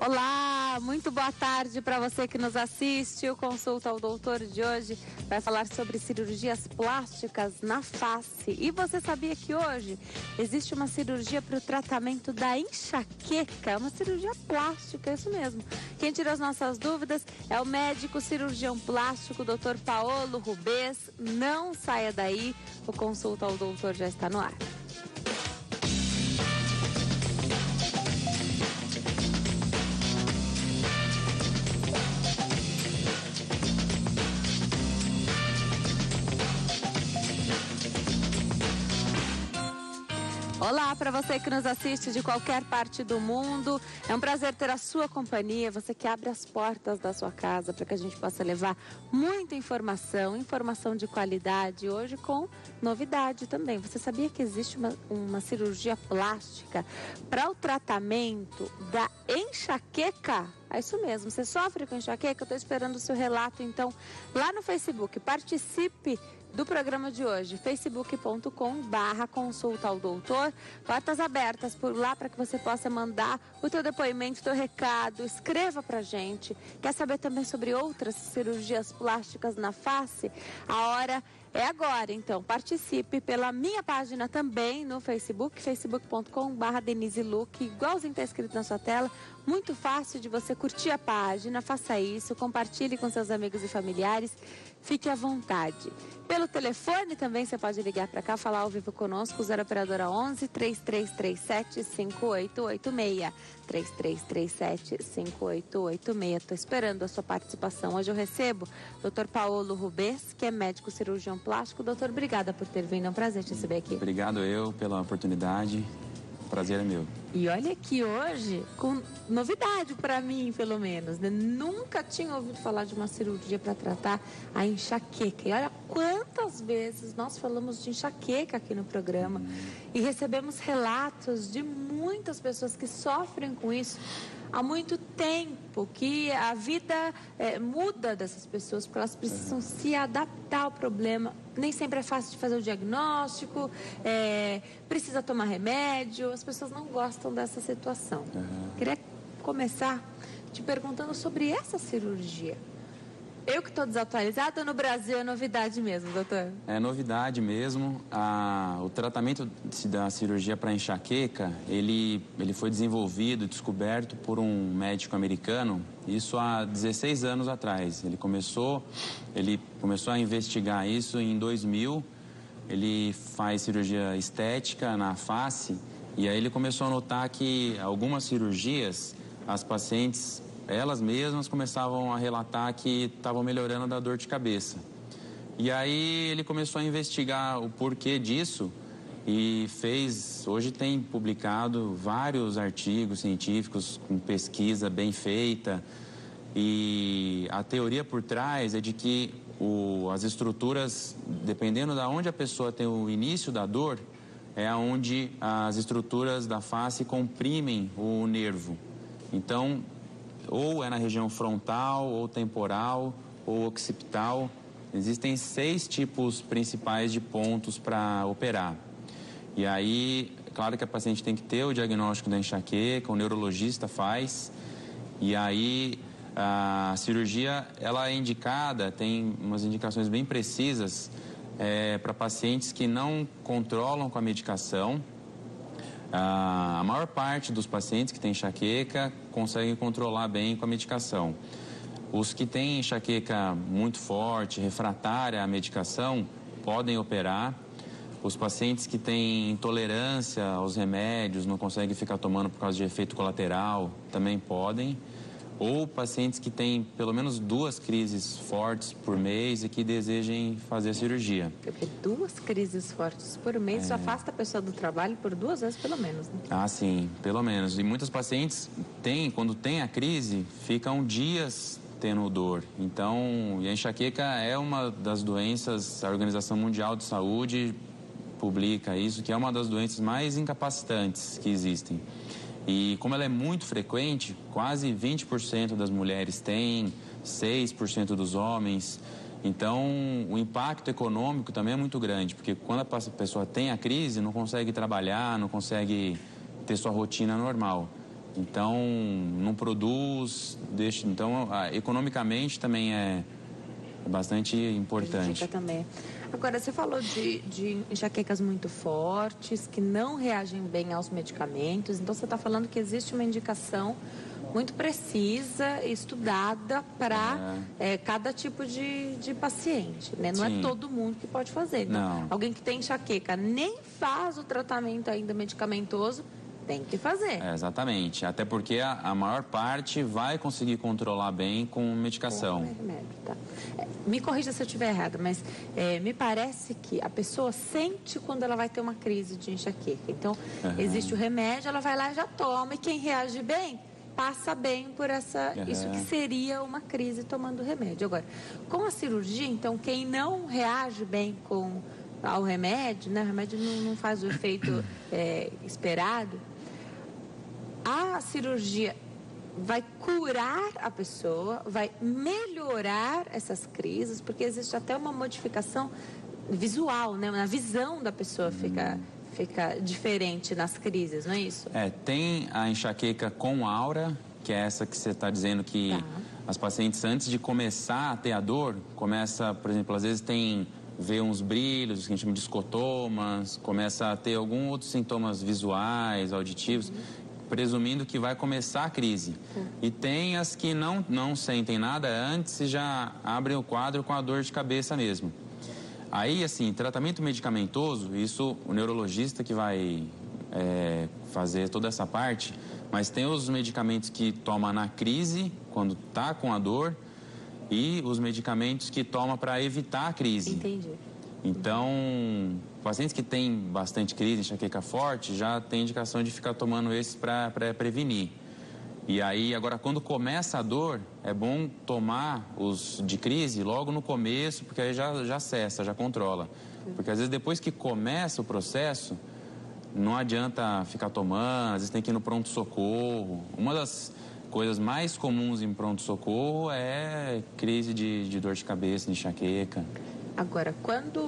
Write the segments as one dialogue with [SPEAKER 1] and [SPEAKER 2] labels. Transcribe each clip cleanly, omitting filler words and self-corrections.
[SPEAKER 1] Olá, muito boa tarde para você que nos assiste. O Consulta ao Doutor de hoje vai falar sobre cirurgias plásticas na face. E você sabia que hoje existe uma cirurgia para o tratamento da enxaqueca? Uma cirurgia plástica, isso mesmo. Quem tira as nossas dúvidas é o médico cirurgião plástico, Dr. Paolo Rubês. Não saia daí, o Consulta ao Doutor já está no ar. Olá para você que nos assiste de qualquer parte do mundo. É um prazer ter a sua companhia, você que abre as portas da sua casa para que a gente possa levar muita informação de qualidade, hoje com novidade também. Você sabia que existe uma cirurgia plástica para o tratamento da enxaqueca? É isso mesmo, você sofre com enxaqueca? Eu estou esperando o seu relato então lá no Facebook. Participe do programa de hoje, facebook.com/consulta ao doutor. Portas abertas por lá para que você possa mandar o teu depoimento, o teu recado, escreva pra gente. Quer saber também sobre outras cirurgias plásticas na face? A hora é agora, então participe pela minha página também no Facebook, facebook.com/Denise Luque, igualzinho está escrito na sua tela. Muito fácil de você curtir a página, faça isso, compartilhe com seus amigos e familiares, fique à vontade. Pelo telefone também você pode ligar para cá, falar ao vivo conosco, 0 operadora 11 3337 5886. 3337 5886. Estou esperando a sua participação. Hoje eu recebo o Dr. Paolo Rubês, que é médico cirurgião plástico. Doutor, obrigada por ter vindo, é um prazer te receber aqui.
[SPEAKER 2] Obrigado eu pela oportunidade, o prazer é meu.
[SPEAKER 1] E olha aqui hoje, com novidade para mim, pelo menos, né? Nunca tinha ouvido falar de uma cirurgia para tratar a enxaqueca. E olha quantas vezes nós falamos de enxaqueca aqui no programa e recebemos relatos de muitas pessoas que sofrem com isso há muito tempo, que a vida muda dessas pessoas, porque elas precisam se adaptar ao problema. Nem sempre é fácil de fazer o diagnóstico, precisa tomar remédio, as pessoas não gostam dessa situação. Queria começar te perguntando sobre essa cirurgia. Eu que estou desatualizada, no Brasil é novidade mesmo, doutor?
[SPEAKER 2] É novidade mesmo. O tratamento da cirurgia para enxaqueca, ele foi desenvolvido e descoberto por um médico americano, isso há 16 anos atrás. Ele começou a investigar isso em 2000, ele faz cirurgia estética na face, e aí ele começou a notar que algumas cirurgias, as pacientes, elas mesmas começavam a relatar que estavam melhorando da dor de cabeça. E aí ele começou a investigar o porquê disso e hoje tem publicado vários artigos científicos com pesquisa bem feita. E a teoria por trás é de que as estruturas, dependendo de onde a pessoa tem o início da dor, é onde as estruturas da face comprimem o nervo. Então, ou é na região frontal, ou temporal, ou occipital. Existem 6 tipos principais de pontos para operar. E aí, claro que a paciente tem que ter o diagnóstico da enxaqueca, o neurologista faz. E aí, a cirurgia, ela é indicada, tem umas indicações bem precisas para pacientes que não controlam com a medicação. A maior parte dos pacientes que têm enxaqueca conseguem controlar bem com a medicação. Os que têm enxaqueca muito forte, refratária à medicação, podem operar. Os pacientes que têm intolerância aos remédios, não conseguem ficar tomando por causa de efeito colateral, também podem. Ou pacientes que têm pelo menos 2 crises fortes por mês e que desejem fazer a cirurgia.
[SPEAKER 1] Porque 2 crises fortes por mês só afasta a pessoa do trabalho por 2 vezes pelo menos, né?
[SPEAKER 2] Ah, sim, pelo menos. E muitos pacientes quando tem a crise, ficam dias tendo dor. Então, e a enxaqueca é uma das doenças, a Organização Mundial de Saúde publica isso, que é uma das doenças mais incapacitantes que existem. E como ela é muito frequente, quase 20% das mulheres têm, 6% dos homens. Então, o impacto econômico também é muito grande, porque quando a pessoa tem a crise, não consegue trabalhar, não consegue ter sua rotina normal. Então, não produz, deixa, então, economicamente também é bastante importante.
[SPEAKER 1] Também. Agora, você falou de enxaquecas muito fortes, que não reagem bem aos medicamentos. Então, você está falando que existe uma indicação muito precisa, estudada para cada tipo de paciente, né? Não é todo mundo que pode fazer. Então, alguém que tem enxaqueca nem faz o tratamento ainda medicamentoso, tem que fazer.
[SPEAKER 2] Exatamente. Até porque a maior parte vai conseguir controlar bem com medicação.
[SPEAKER 1] Com remédio, tá. Me corrija se eu estiver errada, mas me parece que a pessoa sente quando ela vai ter uma crise de enxaqueca. Então, existe o remédio, ela vai lá e já toma. E quem reage bem, passa bem por isso que seria uma crise tomando remédio. Agora, com a cirurgia, então, quem não reage bem ao remédio, né? O remédio não faz o efeito esperado. A cirurgia vai curar a pessoa, vai melhorar essas crises, porque existe até uma modificação visual, né? Na visão da pessoa fica diferente nas crises, não é isso?
[SPEAKER 2] Tem a enxaqueca com aura, que é essa que você está dizendo que as pacientes, antes de começar a ter a dor, começa, por exemplo, às vezes vê uns brilhos, que a gente chama de escotomas, começa a ter alguns outros sintomas visuais, auditivos, presumindo que vai começar a crise. E tem as que não sentem nada antes e já abrem o quadro com a dor de cabeça mesmo. Aí, assim, tratamento medicamentoso, isso o neurologista que vai fazer toda essa parte, mas tem os medicamentos que toma na crise, quando está com a dor, e os medicamentos que toma para evitar a crise.
[SPEAKER 1] Entendi.
[SPEAKER 2] Então, pacientes que têm bastante crise, enxaqueca forte, já tem indicação de ficar tomando esses para prevenir. E aí, agora, quando começa a dor, é bom tomar os de crise logo no começo, porque aí já cessa, já controla. Porque às vezes depois que começa o processo, não adianta ficar tomando, às vezes tem que ir no pronto-socorro. Uma das coisas mais comuns em pronto-socorro é crise de dor de cabeça, de enxaqueca.
[SPEAKER 1] Agora, quando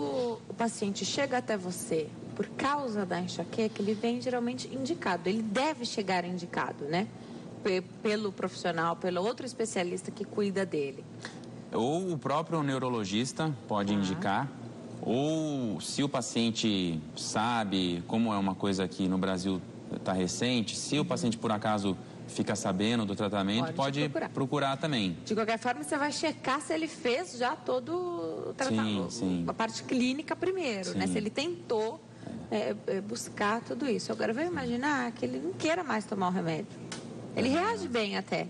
[SPEAKER 1] o paciente chega até você por causa da enxaqueca, ele vem geralmente indicado. Ele deve chegar indicado, né? Pelo profissional, pelo outro especialista que cuida dele.
[SPEAKER 2] Ou o próprio neurologista pode indicar, ou se o paciente sabe, como é uma coisa que no Brasil está recente, se o paciente por acaso fica sabendo do tratamento, pode procurar também.
[SPEAKER 1] De qualquer forma, você vai checar se ele fez já todo o tratamento, a parte clínica primeiro, né? Se ele tentou buscar tudo isso. Agora, vamos imaginar que ele não queira mais tomar o remédio. Ele reage bem até.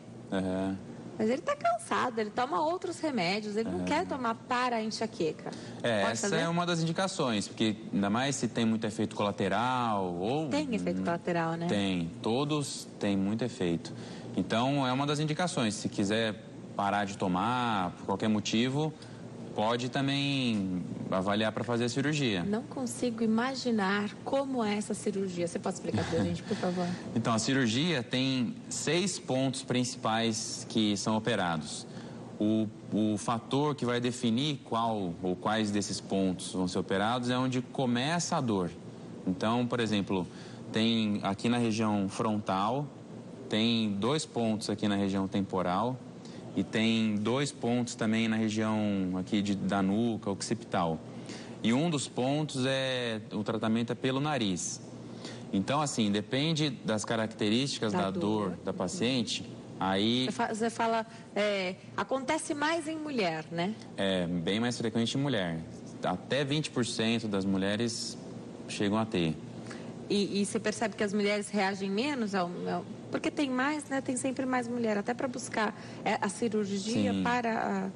[SPEAKER 1] Mas ele está cansado, ele toma outros remédios, ele não quer tomar para a enxaqueca.
[SPEAKER 2] Essa é uma das indicações, porque ainda mais se tem muito efeito colateral ou...
[SPEAKER 1] Tem efeito colateral, né?
[SPEAKER 2] Tem, todos têm muito efeito. Então, é uma das indicações. Se quiser parar de tomar, por qualquer motivo, pode também avaliar para fazer a cirurgia.
[SPEAKER 1] Não consigo imaginar como é essa cirurgia. Você pode explicar para a gente, por favor?
[SPEAKER 2] Então, a cirurgia tem 6 pontos principais que são operados. O fator que vai definir qual ou quais desses pontos vão ser operados é onde começa a dor. Então, por exemplo, tem aqui na região frontal, tem 2 pontos aqui na região temporal, e tem 2 pontos também na região aqui da nuca, occipital. E um dos pontos o tratamento é pelo nariz. Então, assim, depende das características da dor da paciente, aí...
[SPEAKER 1] Você fala, acontece mais em mulher, né?
[SPEAKER 2] É, bem mais frequente em mulher. Até 20% das mulheres chegam a ter.
[SPEAKER 1] E você percebe que as mulheres reagem menos porque tem mais, né? Tem sempre mais mulher, até para buscar a cirurgia para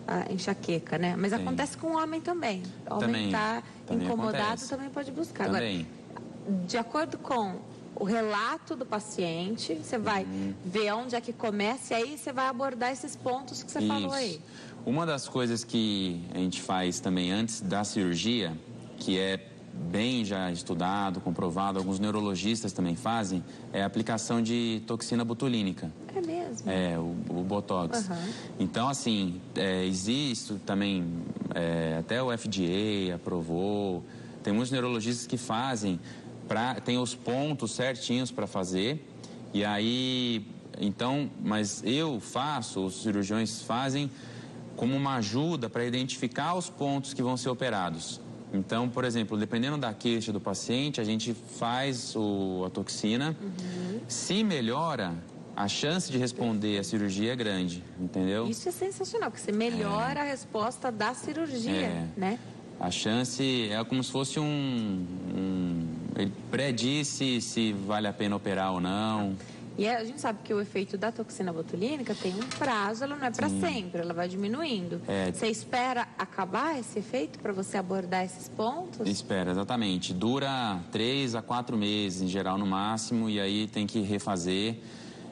[SPEAKER 1] a enxaqueca, né? Mas acontece com o homem também. O homem está incomodado, acontece. Também pode buscar.
[SPEAKER 2] Também.
[SPEAKER 1] Agora, de acordo com o relato do paciente, você vai ver onde é que começa e aí você vai abordar esses pontos que você falou aí.
[SPEAKER 2] Uma das coisas que a gente faz também antes da cirurgia, que é bem já estudado, comprovado, alguns neurologistas também fazem, é a aplicação de toxina botulínica.
[SPEAKER 1] É mesmo?
[SPEAKER 2] O Botox. Então, assim, existe também, até o FDA aprovou, tem muitos neurologistas que fazem, tem os pontos certinhos para fazer, E aí, então, mas eu faço, os cirurgiões fazem como uma ajuda para identificar os pontos que vão ser operados. Então, por exemplo, dependendo da queixa do paciente, a gente faz a toxina. Se melhora, a chance de responder à cirurgia é grande, entendeu?
[SPEAKER 1] Isso é sensacional, porque você melhora a resposta da cirurgia, né?
[SPEAKER 2] A chance é como se fosse ele prediz se vale a pena operar ou não.
[SPEAKER 1] E a gente sabe que o efeito da toxina botulínica tem um prazo, ela não é para sempre, ela vai diminuindo. Você espera acabar esse efeito para você abordar esses pontos?
[SPEAKER 2] Espera, exatamente. Dura 3 a 4 meses, em geral, no máximo, e aí tem que refazer.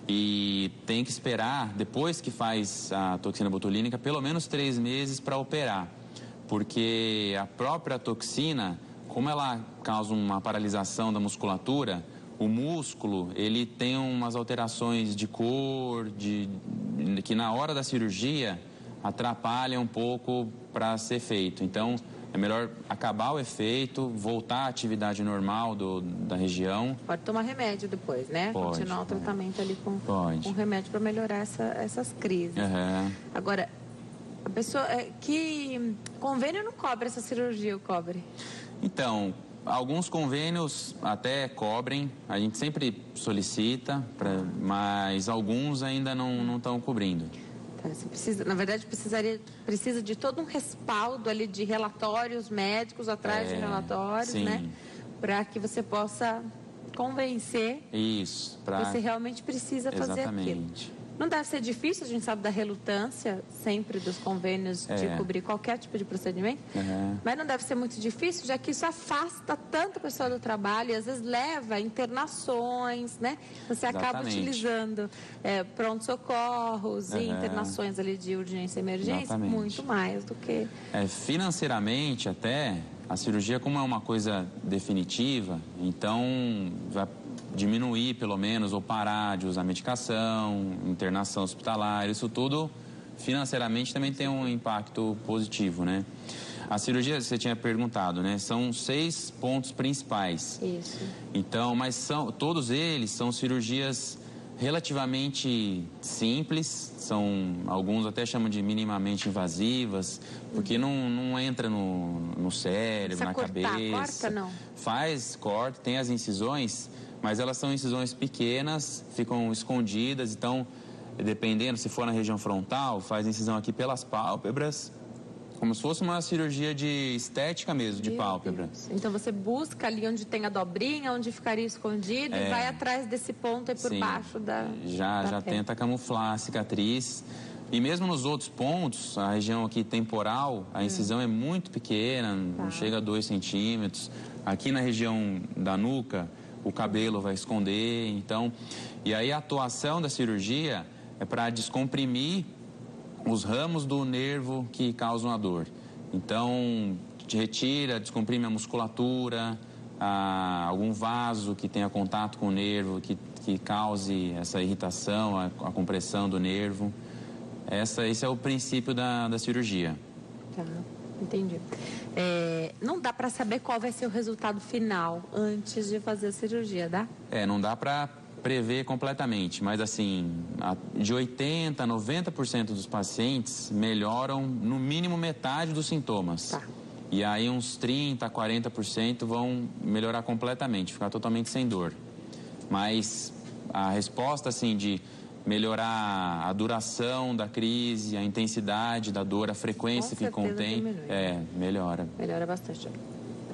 [SPEAKER 2] E tem que esperar, depois que faz a toxina botulínica, pelo menos 3 meses para operar. Porque a própria toxina, como ela causa uma paralisação da musculatura, o músculo, ele tem umas alterações de cor, que na hora da cirurgia atrapalha um pouco para ser feito. Então, é melhor acabar o efeito, voltar à atividade normal da região.
[SPEAKER 1] Pode tomar remédio depois, né?
[SPEAKER 2] Pode,
[SPEAKER 1] continuar o tratamento ali com remédio para melhorar essas crises. Agora, a pessoa... que convênio não cobre essa cirurgia, ou cobre?
[SPEAKER 2] Então, alguns convênios até cobrem, a gente sempre solicita, mas alguns ainda não estão cobrindo.
[SPEAKER 1] Você precisa, na verdade, precisa de todo um respaldo ali de relatórios médicos, atrás de relatórios, né? Para que você possa convencer que você realmente precisa fazer aquilo. Não deve ser difícil, a gente sabe da relutância sempre dos convênios de cobrir qualquer tipo de procedimento, mas não deve ser muito difícil, já que isso afasta tanto a pessoa do trabalho e às vezes leva a internações, né? Você acaba utilizando pronto-socorros e internações ali de urgência e emergência muito mais do que...
[SPEAKER 2] financeiramente até, a cirurgia como é uma coisa definitiva, então vai diminuir pelo menos ou parar de usar medicação, internação hospitalar, isso tudo financeiramente também tem um impacto positivo, né? A cirurgia, você tinha perguntado, né? São 6 pontos principais.
[SPEAKER 1] Isso.
[SPEAKER 2] Então, mas todos eles são cirurgias relativamente simples, alguns até chamam de minimamente invasivas, porque não entra no cérebro, na cabeça.
[SPEAKER 1] Corta, não?
[SPEAKER 2] Corta, tem as incisões, mas elas são incisões pequenas, ficam escondidas, então, dependendo, se for na região frontal, faz incisão aqui pelas pálpebras, como se fosse uma cirurgia de estética mesmo, de pálpebra.
[SPEAKER 1] Então você busca ali onde tem a dobrinha, onde ficaria escondido e vai atrás desse ponto aí por baixo da
[SPEAKER 2] já tenta camuflar a cicatriz. E mesmo nos outros pontos, a região aqui temporal, a incisão é muito pequena, não chega a 2 centímetros. Aqui na região da nuca, o cabelo vai esconder, então... E aí a atuação da cirurgia é para descomprimir os ramos do nervo que causam a dor. Então, retira, descomprime a musculatura, algum vaso que tenha contato com o nervo, que cause essa irritação, a compressão do nervo. Esse é o princípio da cirurgia.
[SPEAKER 1] Tá, entendi. Não dá para saber qual vai ser o resultado final antes de fazer a cirurgia, dá?
[SPEAKER 2] Não dá para prever completamente, mas assim, de 80% a 90% dos pacientes melhoram no mínimo metade dos sintomas.
[SPEAKER 1] Tá.
[SPEAKER 2] E aí uns 30% a 40% vão melhorar completamente, ficar totalmente sem dor. Mas a resposta assim de melhorar a duração da crise, a intensidade da dor, a frequência que contém, melhora. Melhora bastante.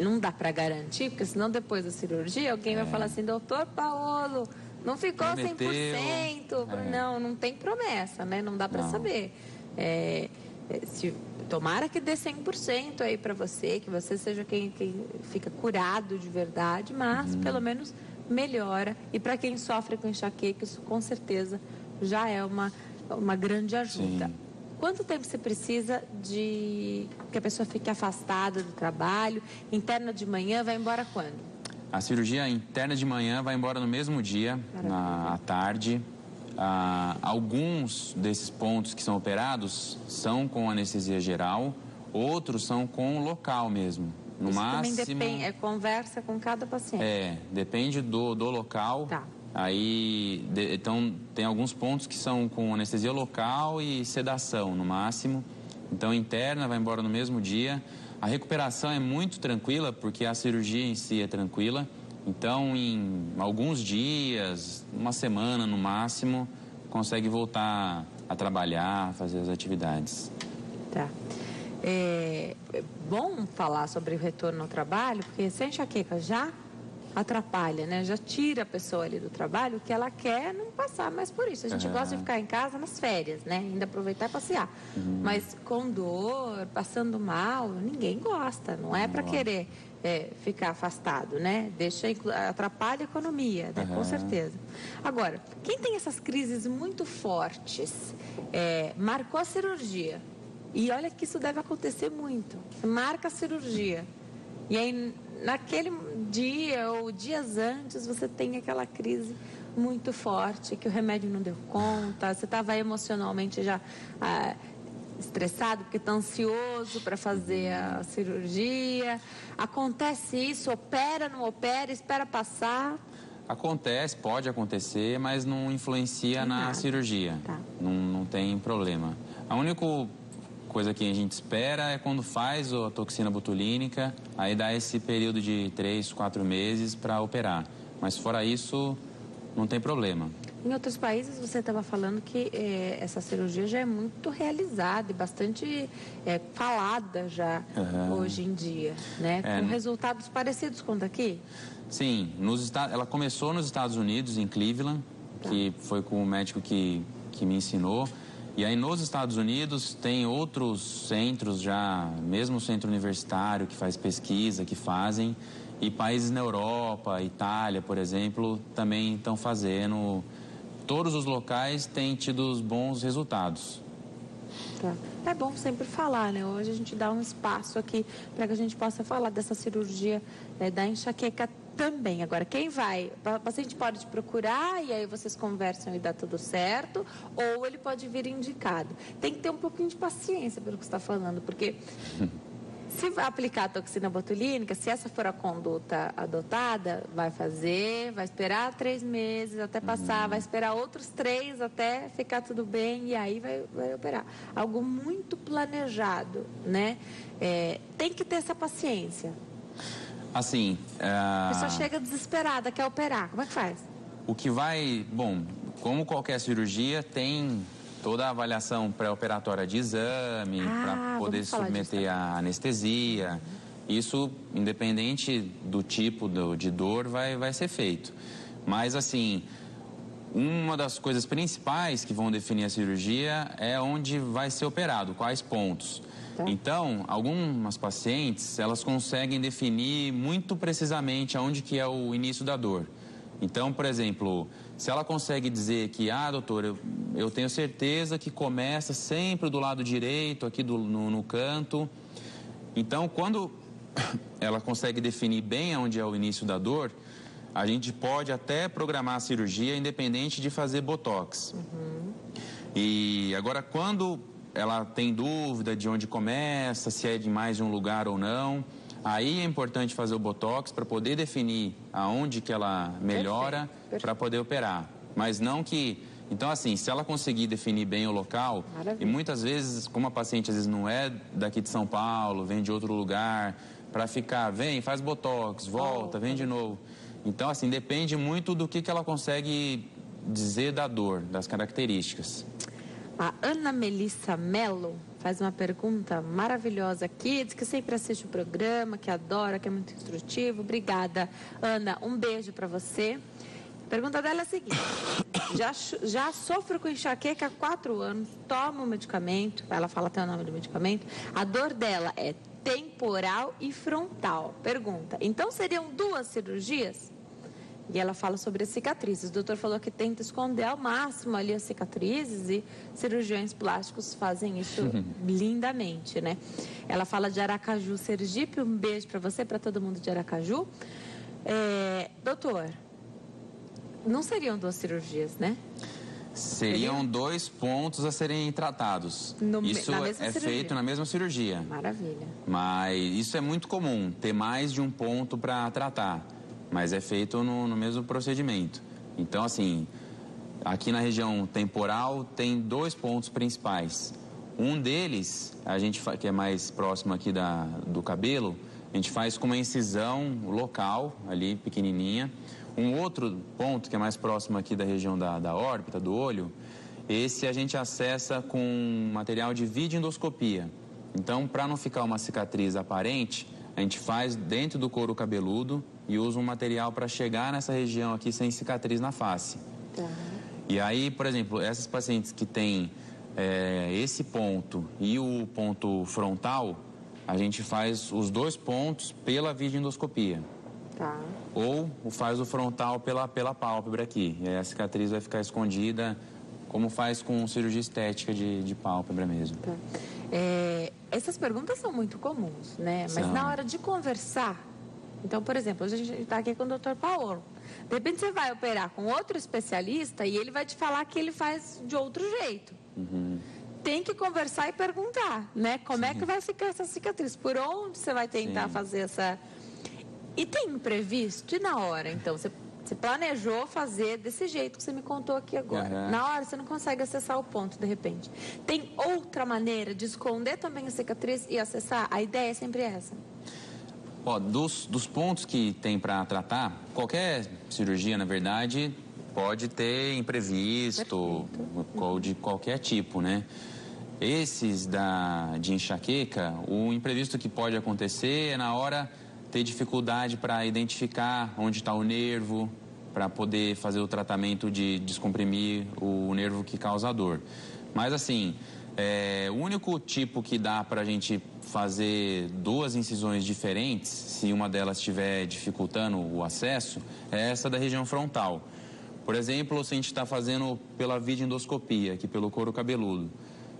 [SPEAKER 1] Não dá para garantir, porque senão depois da cirurgia alguém vai falar assim, doutor Paolo, não ficou
[SPEAKER 2] prometeu,
[SPEAKER 1] 100%. Não tem promessa, né? Não dá para saber. Tomara que dê 100% aí para você, que você seja quem fica curado de verdade, mas pelo menos melhora. E para quem sofre com enxaqueca, isso com certeza já é uma grande ajuda.
[SPEAKER 2] Sim.
[SPEAKER 1] Quanto tempo você precisa de que a pessoa fique afastada do trabalho? Interna de manhã, vai embora quando?
[SPEAKER 2] A cirurgia interna de manhã vai embora no mesmo dia, à tarde. Alguns desses pontos que são operados são com anestesia geral, outros são com local mesmo. No
[SPEAKER 1] Isso
[SPEAKER 2] máximo,
[SPEAKER 1] também depende, conversa com cada paciente.
[SPEAKER 2] depende do local.
[SPEAKER 1] Tá.
[SPEAKER 2] Aí, então, tem alguns pontos que são com anestesia local e sedação, no máximo. Então, interna, vai embora no mesmo dia. A recuperação é muito tranquila, porque a cirurgia em si é tranquila. Então, em alguns dias, uma semana no máximo, consegue voltar a trabalhar, fazer as atividades.
[SPEAKER 1] Tá. É bom falar sobre o retorno ao trabalho, porque se a enxaqueca já atrapalha, né? Já tira a pessoa ali do trabalho, o que ela quer não passar mais por isso. A gente gosta de ficar em casa nas férias, né? Ainda aproveitar e passear. Mas com dor, passando mal, ninguém gosta. Não é para querer ficar afastado, né? Atrapalha a economia, né? Com certeza. Agora, quem tem essas crises muito fortes, marcou a cirurgia. E olha que isso deve acontecer muito. Você marca a cirurgia. E aí, naquele dia ou dias antes, você tem aquela crise muito forte, que o remédio não deu conta, você estava emocionalmente já estressado, porque está ansioso para fazer a cirurgia. Acontece isso, opera, não opera, espera passar.
[SPEAKER 2] Acontece, pode acontecer, mas não influencia na cirurgia.
[SPEAKER 1] Tá.
[SPEAKER 2] Não tem problema. A única coisa que a gente espera é quando faz a toxina botulínica, aí dá esse período de 3, 4 meses para operar. Mas fora isso, não tem problema.
[SPEAKER 1] Em outros países, você estava falando que essa cirurgia já é muito realizada e bastante falada já hoje em dia, né? Com resultados parecidos com daqui?
[SPEAKER 2] Sim, ela começou nos Estados Unidos, em Cleveland, que foi com o médico que me ensinou. E aí nos Estados Unidos tem outros centros já, mesmo o centro universitário que faz pesquisa, que fazem. E países na Europa, Itália, por exemplo, também estão fazendo. Todos os locais têm tido bons resultados.
[SPEAKER 1] Tá. É bom sempre falar, né? Hoje a gente dá um espaço aqui para que a gente possa falar dessa cirurgia da enxaqueca também. Agora, quem vai? O paciente pode te procurar e aí vocês conversam e dá tudo certo, ou ele pode vir indicado. Tem que ter um pouquinho de paciência pelo que você está falando, porque se vai aplicar a toxina botulínica, se essa for a conduta adotada, vai esperar 3 meses até passar, vai esperar outros 3 até ficar tudo bem e aí vai operar. Algo muito planejado, né? Tem que ter essa paciência.
[SPEAKER 2] Assim,
[SPEAKER 1] A pessoa chega desesperada, quer operar. Como é que faz?
[SPEAKER 2] O que vai... Bom, como qualquer cirurgia, tem toda a avaliação pré-operatória de exame para poder submeter a anestesia. Isso, independente do tipo de dor, vai ser feito. Mas, assim, uma das coisas principais que vão definir a cirurgia é onde vai ser operado, quais pontos. Então, algumas pacientes, elas conseguem definir muito precisamente aonde que é o início da dor. Então, por exemplo, se ela consegue dizer que, doutor, eu tenho certeza que começa sempre do lado direito, aqui no canto. Então, quando ela consegue definir bem aonde é o início da dor, a gente pode até programar a cirurgia independente de fazer botox. E agora, quando ela tem dúvida de onde começa, se é de mais de um lugar ou não, aí é importante fazer o botox para poder definir aonde que ela melhora para poder operar. Mas não que... Então, assim, se ela conseguir definir bem o local, e muitas vezes, como a paciente às vezes não é daqui de São Paulo, vem de outro lugar, para ficar, vem, faz botox, volta, vem de novo. Então, assim, depende muito do que ela consegue dizer da dor, das características.
[SPEAKER 1] A Ana Melissa Mello faz uma pergunta maravilhosa aqui, diz que sempre assiste o programa, que adora, que é muito instrutivo. Obrigada, Ana. Um beijo para você. A pergunta dela é a seguinte: já sofro com enxaqueca há 4 anos, tomo medicamento, ela fala até o nome do medicamento, a dor dela é temporal e frontal. Pergunta: então seriam 2 cirurgias? E ela fala sobre as cicatrizes. O doutor falou que tenta esconder ao máximo ali as cicatrizes e cirurgiões plásticos fazem isso lindamente, né? Ela fala de Aracaju, Sergipe. Um beijo para você, para todo mundo de Aracaju. Doutor, não seriam 2 cirurgias, né?
[SPEAKER 2] Seriam 2 pontos a serem tratados. Isso é feito na mesma cirurgia.
[SPEAKER 1] Maravilha.
[SPEAKER 2] Mas isso é muito comum, ter mais de um ponto para tratar. Mas é feito no mesmo procedimento. Então, assim, aqui na região temporal tem 2 pontos principais. Um deles, que é mais próximo aqui do cabelo, a gente faz com uma incisão local, ali pequenininha. Um outro ponto, que é mais próximo aqui da região da órbita, do olho, esse a gente acessa com material de videoendoscopia. Então, para não ficar uma cicatriz aparente, a gente faz dentro do couro cabeludo e usa um material para chegar nessa região aqui sem cicatriz na face. Tá. E aí, por exemplo, essas pacientes que têm esse ponto e o ponto frontal, a gente faz os 2 pontos pela videoendoscopia. Tá. Ou faz o frontal pela pálpebra aqui. E aí a cicatriz vai ficar escondida, como faz com cirurgia estética de pálpebra mesmo.
[SPEAKER 1] Tá. Essas perguntas são muito comuns, né? Mas na hora de conversar... Então, por exemplo, a gente está aqui com o Dr. Paolo. De repente você vai operar com outro especialista e ele vai te falar que ele faz de outro jeito. Uhum. Tem que conversar e perguntar, né? Como é que vai ficar essa cicatriz? Por onde você vai tentar fazer essa... E tem imprevisto? E na hora, então? Você planejou fazer desse jeito que você me contou aqui agora. Uhum. Na hora, você não consegue acessar o ponto, de repente. Tem outra maneira de esconder também a cicatriz e acessar? A ideia é sempre essa.
[SPEAKER 2] Dos pontos que tem para tratar, qualquer cirurgia, na verdade, pode ter imprevisto, de qualquer tipo, né? Esses de enxaqueca, o imprevisto que pode acontecer é na hora ter dificuldade para identificar onde está o nervo, para poder fazer o tratamento de descomprimir o nervo que causa a dor. Mas assim, o único tipo que dá para a gente fazer 2 incisões diferentes, se uma delas estiver dificultando o acesso, é essa da região frontal. Por exemplo, se a gente está fazendo pela videoendoscopia, aqui pelo couro cabeludo,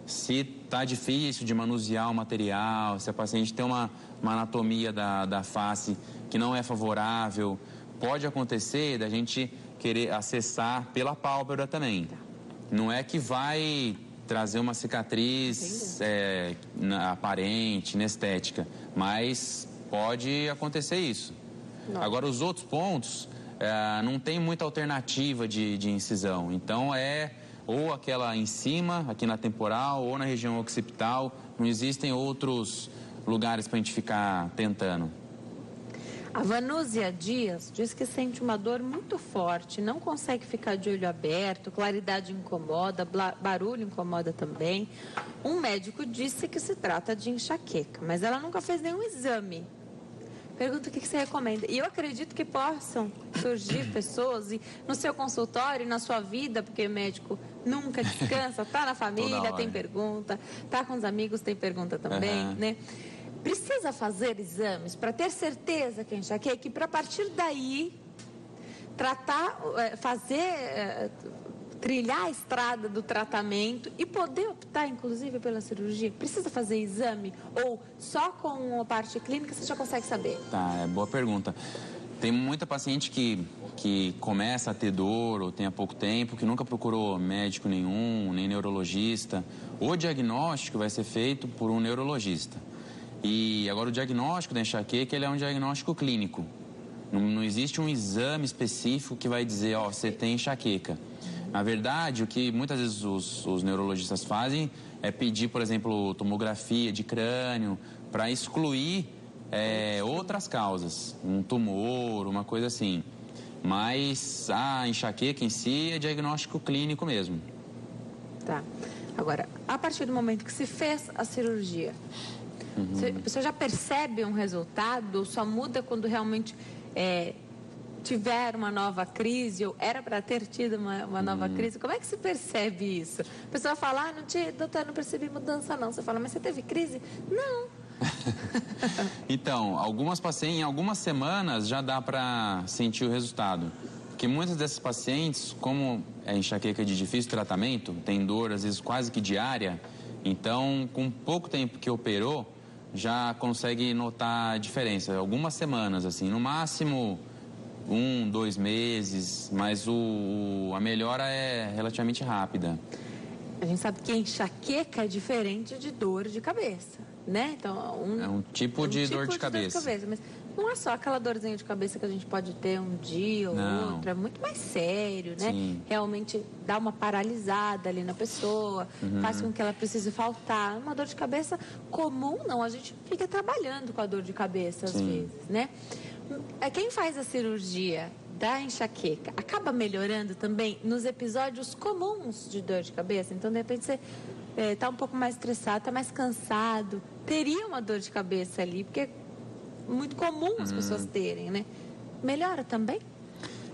[SPEAKER 2] se está difícil de manusear o material, se a paciente tem uma anatomia da face que não é favorável, pode acontecer da gente querer acessar pela pálpebra também. Não é que vai trazer uma cicatriz aparente, inestética, mas pode acontecer isso. Não. Agora, os outros pontos, não tem muita alternativa de incisão, então ou aquela em cima, aqui na temporal, ou na região occipital. Não existem outros lugares para a gente ficar tentando.
[SPEAKER 1] A Vanúzia Dias diz que sente uma dor muito forte, não consegue ficar de olho aberto, claridade incomoda, barulho incomoda também. Um médico disse que se trata de enxaqueca, mas ela nunca fez nenhum exame. Pergunta o que você recomenda. E eu acredito que possam surgir pessoas no seu consultório, na sua vida, porque o médico nunca descansa, tá na família, tem pergunta, tá com os amigos, tem pergunta também, né? Precisa fazer exames para ter certeza que é enxaqueca e para partir daí trilhar a estrada do tratamento e poder optar, inclusive, pela cirurgia? Precisa fazer exame ou só com a parte clínica você já consegue saber?
[SPEAKER 2] Tá, boa pergunta. Tem muita paciente que começa a ter dor ou tem há pouco tempo, que nunca procurou médico nenhum, nem neurologista. O diagnóstico vai ser feito por um neurologista. E agora o diagnóstico da enxaqueca, ele é um diagnóstico clínico. Não existe um exame específico que vai dizer, você tem enxaqueca. Na verdade, o que muitas vezes os neurologistas fazem é pedir, por exemplo, tomografia de crânio para excluir outras causas, um tumor, uma coisa assim. Mas a enxaqueca em si é diagnóstico clínico mesmo.
[SPEAKER 1] Tá. Agora, a partir do momento que se fez a cirurgia, a pessoa já percebe um resultado ou só muda quando realmente tiver uma nova crise ou era para ter tido uma nova crise? Como é que se percebe isso? A pessoa fala, doutor, não percebi mudança não. Você fala, mas você teve crise? Não.
[SPEAKER 2] Então, em algumas semanas já dá para sentir o resultado. Porque muitas dessas pacientes, como é enxaqueca de difícil tratamento, tem dor às vezes quase que diária, então com pouco tempo que operou, já consegue notar a diferença. Algumas semanas, assim, no máximo 1, 2 meses, mas a melhora é relativamente rápida.
[SPEAKER 1] A gente sabe que a enxaqueca é diferente de dor de cabeça, né? Então,
[SPEAKER 2] é um tipo de dor de cabeça.
[SPEAKER 1] Mas não é só aquela dorzinha de cabeça que a gente pode ter um dia ou outro, é muito mais sério, né?
[SPEAKER 2] Sim.
[SPEAKER 1] Realmente dá uma paralisada ali na pessoa, faz com que ela precise faltar. Uma dor de cabeça comum, não, a gente fica trabalhando com a dor de cabeça às vezes, né? Quem faz a cirurgia da enxaqueca acaba melhorando também nos episódios comuns de dor de cabeça? Então, de repente, você está um pouco mais estressado, está mais cansado, teria uma dor de cabeça ali, porque é muito comum as pessoas terem, né? Melhora também?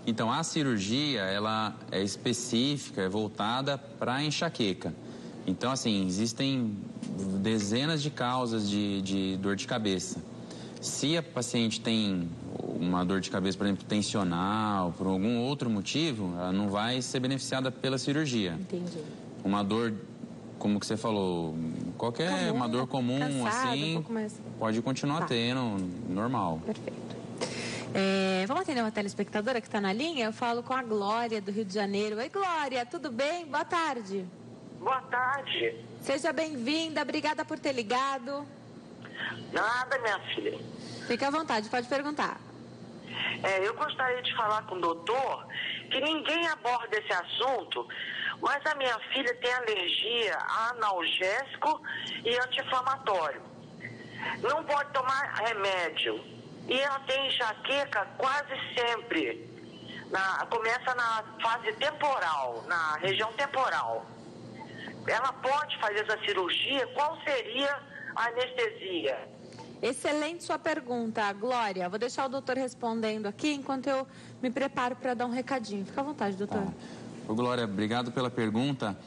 [SPEAKER 2] Então, a cirurgia, ela é específica, é voltada para a enxaqueca. Então, assim, existem dezenas de causas de dor de cabeça. Se a paciente tem uma dor de cabeça, por exemplo, tensional, por algum outro motivo, ela não vai ser beneficiada pela cirurgia.
[SPEAKER 1] Entendi.
[SPEAKER 2] Uma dor, como que você falou, qualquer uma dor comum,
[SPEAKER 1] cansado,
[SPEAKER 2] assim, pode continuar tendo, normal.
[SPEAKER 1] Perfeito. Vamos atender uma telespectadora que está na linha? Eu falo com a Glória, do Rio de Janeiro. Oi, Glória, tudo bem? Boa tarde.
[SPEAKER 3] Boa tarde.
[SPEAKER 1] Seja bem-vinda, obrigada por ter ligado.
[SPEAKER 3] Nada, minha filha.
[SPEAKER 1] Fique à vontade, pode perguntar.
[SPEAKER 3] Eu gostaria de falar com o doutor que ninguém aborda esse assunto, mas a minha filha tem alergia a analgésico e anti-inflamatório. Não pode tomar remédio. E ela tem enxaqueca quase sempre. Começa na fase temporal, na região temporal. Ela pode fazer essa cirurgia? Qual seria a anestesia?
[SPEAKER 1] Excelente sua pergunta, Glória. Vou deixar o doutor respondendo aqui enquanto eu me preparo para dar um recadinho. Fica à vontade, doutor.
[SPEAKER 2] Ô, Glória, obrigado pela pergunta.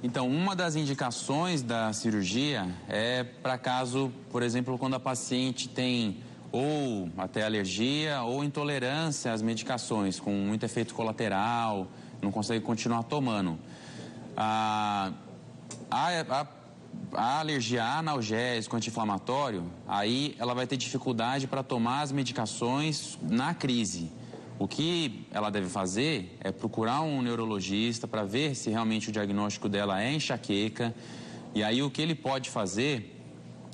[SPEAKER 2] Então, uma das indicações da cirurgia é para caso, por exemplo, quando a paciente tem ou até alergia ou intolerância às medicações, com muito efeito colateral, não consegue continuar tomando. A alergia a analgésico, anti-inflamatório, aí ela vai ter dificuldade para tomar as medicações na crise. O que ela deve fazer é procurar um neurologista para ver se realmente o diagnóstico dela é enxaqueca. E aí o que ele pode fazer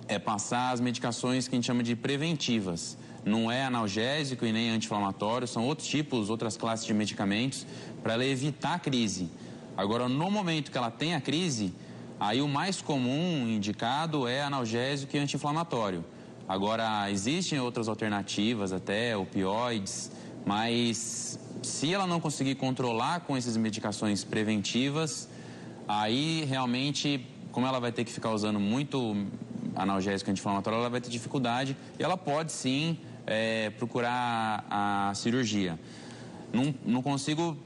[SPEAKER 2] é passar as medicações que a gente chama de preventivas. Não é analgésico e nem anti-inflamatório, são outros tipos, outras classes de medicamentos para ela evitar a crise. Agora, no momento que ela tem a crise, aí o mais comum indicado é analgésico e anti-inflamatório. Agora, existem outras alternativas, até opioides, mas se ela não conseguir controlar com essas medicações preventivas, aí realmente, como ela vai ter que ficar usando muito analgésico anti-inflamatório, ela vai ter dificuldade e ela pode sim procurar a cirurgia.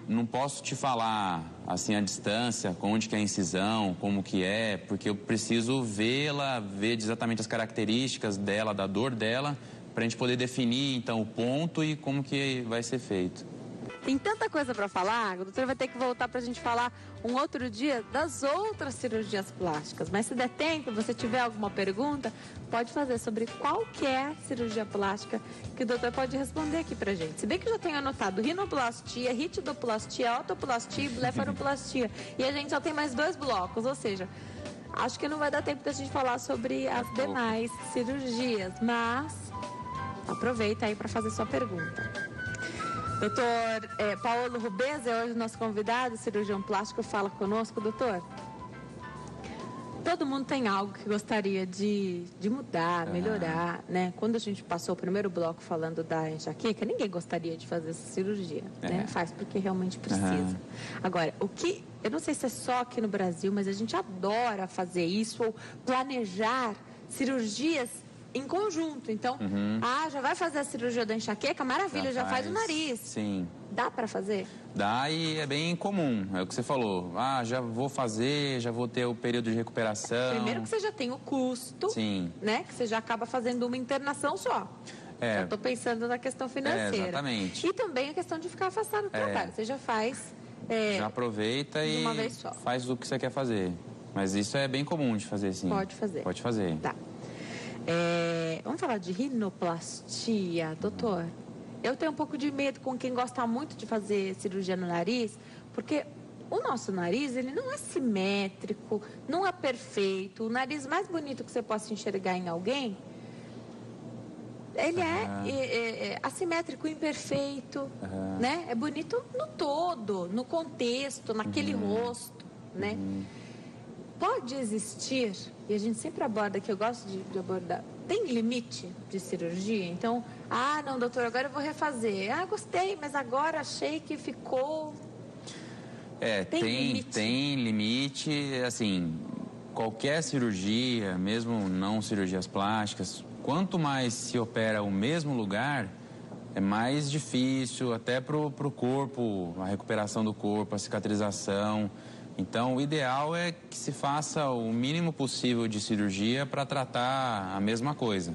[SPEAKER 2] Não posso te falar assim à distância, onde que é a incisão, como que é, porque eu preciso vê-la, ver exatamente as características dela, da dor dela, para a gente poder definir então o ponto e como que vai ser feito.
[SPEAKER 1] Tem tanta coisa para falar, o doutor vai ter que voltar para a gente falar um outro dia das outras cirurgias plásticas. Mas se der tempo, você tiver alguma pergunta, pode fazer sobre qual que é a cirurgia plástica que o doutor pode responder aqui pra gente. Se bem que eu já tenho anotado rinoplastia, ritidoplastia, otoplastia e blefaroplastia. E a gente só tem mais 2 blocos, ou seja, acho que não vai dar tempo da gente falar sobre as demais cirurgias, mas aproveita aí para fazer sua pergunta. Doutor Paulo Rubens é hoje o nosso convidado, cirurgião plástico, fala conosco. Doutor, todo mundo tem algo que gostaria de mudar, melhorar, né? Quando a gente passou o primeiro bloco falando da enxaqueca, ninguém gostaria de fazer essa cirurgia, né? Faz porque realmente precisa. Agora, eu não sei se é só aqui no Brasil, mas a gente adora fazer isso ou planejar cirurgias em conjunto. Então, já vai fazer a cirurgia da enxaqueca? Maravilha, já faz o nariz.
[SPEAKER 2] Sim.
[SPEAKER 1] Dá para fazer?
[SPEAKER 2] Dá e é bem comum, é o que você falou. Já vou fazer, já vou ter o período de recuperação.
[SPEAKER 1] Primeiro que você já tem o custo, né? Que você já acaba fazendo uma internação só. Já estou pensando na questão financeira.
[SPEAKER 2] Exatamente.
[SPEAKER 1] E também a questão de ficar afastado do trabalho. Você já faz...
[SPEAKER 2] já aproveita e
[SPEAKER 1] uma vez só.
[SPEAKER 2] Faz o que você quer fazer. Mas isso é bem comum de fazer, sim.
[SPEAKER 1] Pode fazer.
[SPEAKER 2] Pode fazer.
[SPEAKER 1] Tá. Vamos falar de rinoplastia, doutor. Eu tenho um pouco de medo com quem gosta muito de fazer cirurgia no nariz, porque o nosso nariz, ele não é simétrico, não é perfeito. O nariz mais bonito que você possa enxergar em alguém Ele é assimétrico, imperfeito, né? É bonito no todo, no contexto, naquele rosto, né? Pode existir, e a gente sempre aborda, que eu gosto de abordar, tem limite de cirurgia? Então, não, doutor, agora eu vou refazer. Gostei, mas agora achei que ficou...
[SPEAKER 2] Tem limite, assim, qualquer cirurgia, mesmo não cirurgias plásticas, quanto mais se opera o mesmo lugar, é mais difícil até para o corpo, a recuperação do corpo, a cicatrização. Então, o ideal é que se faça o mínimo possível de cirurgia para tratar a mesma coisa.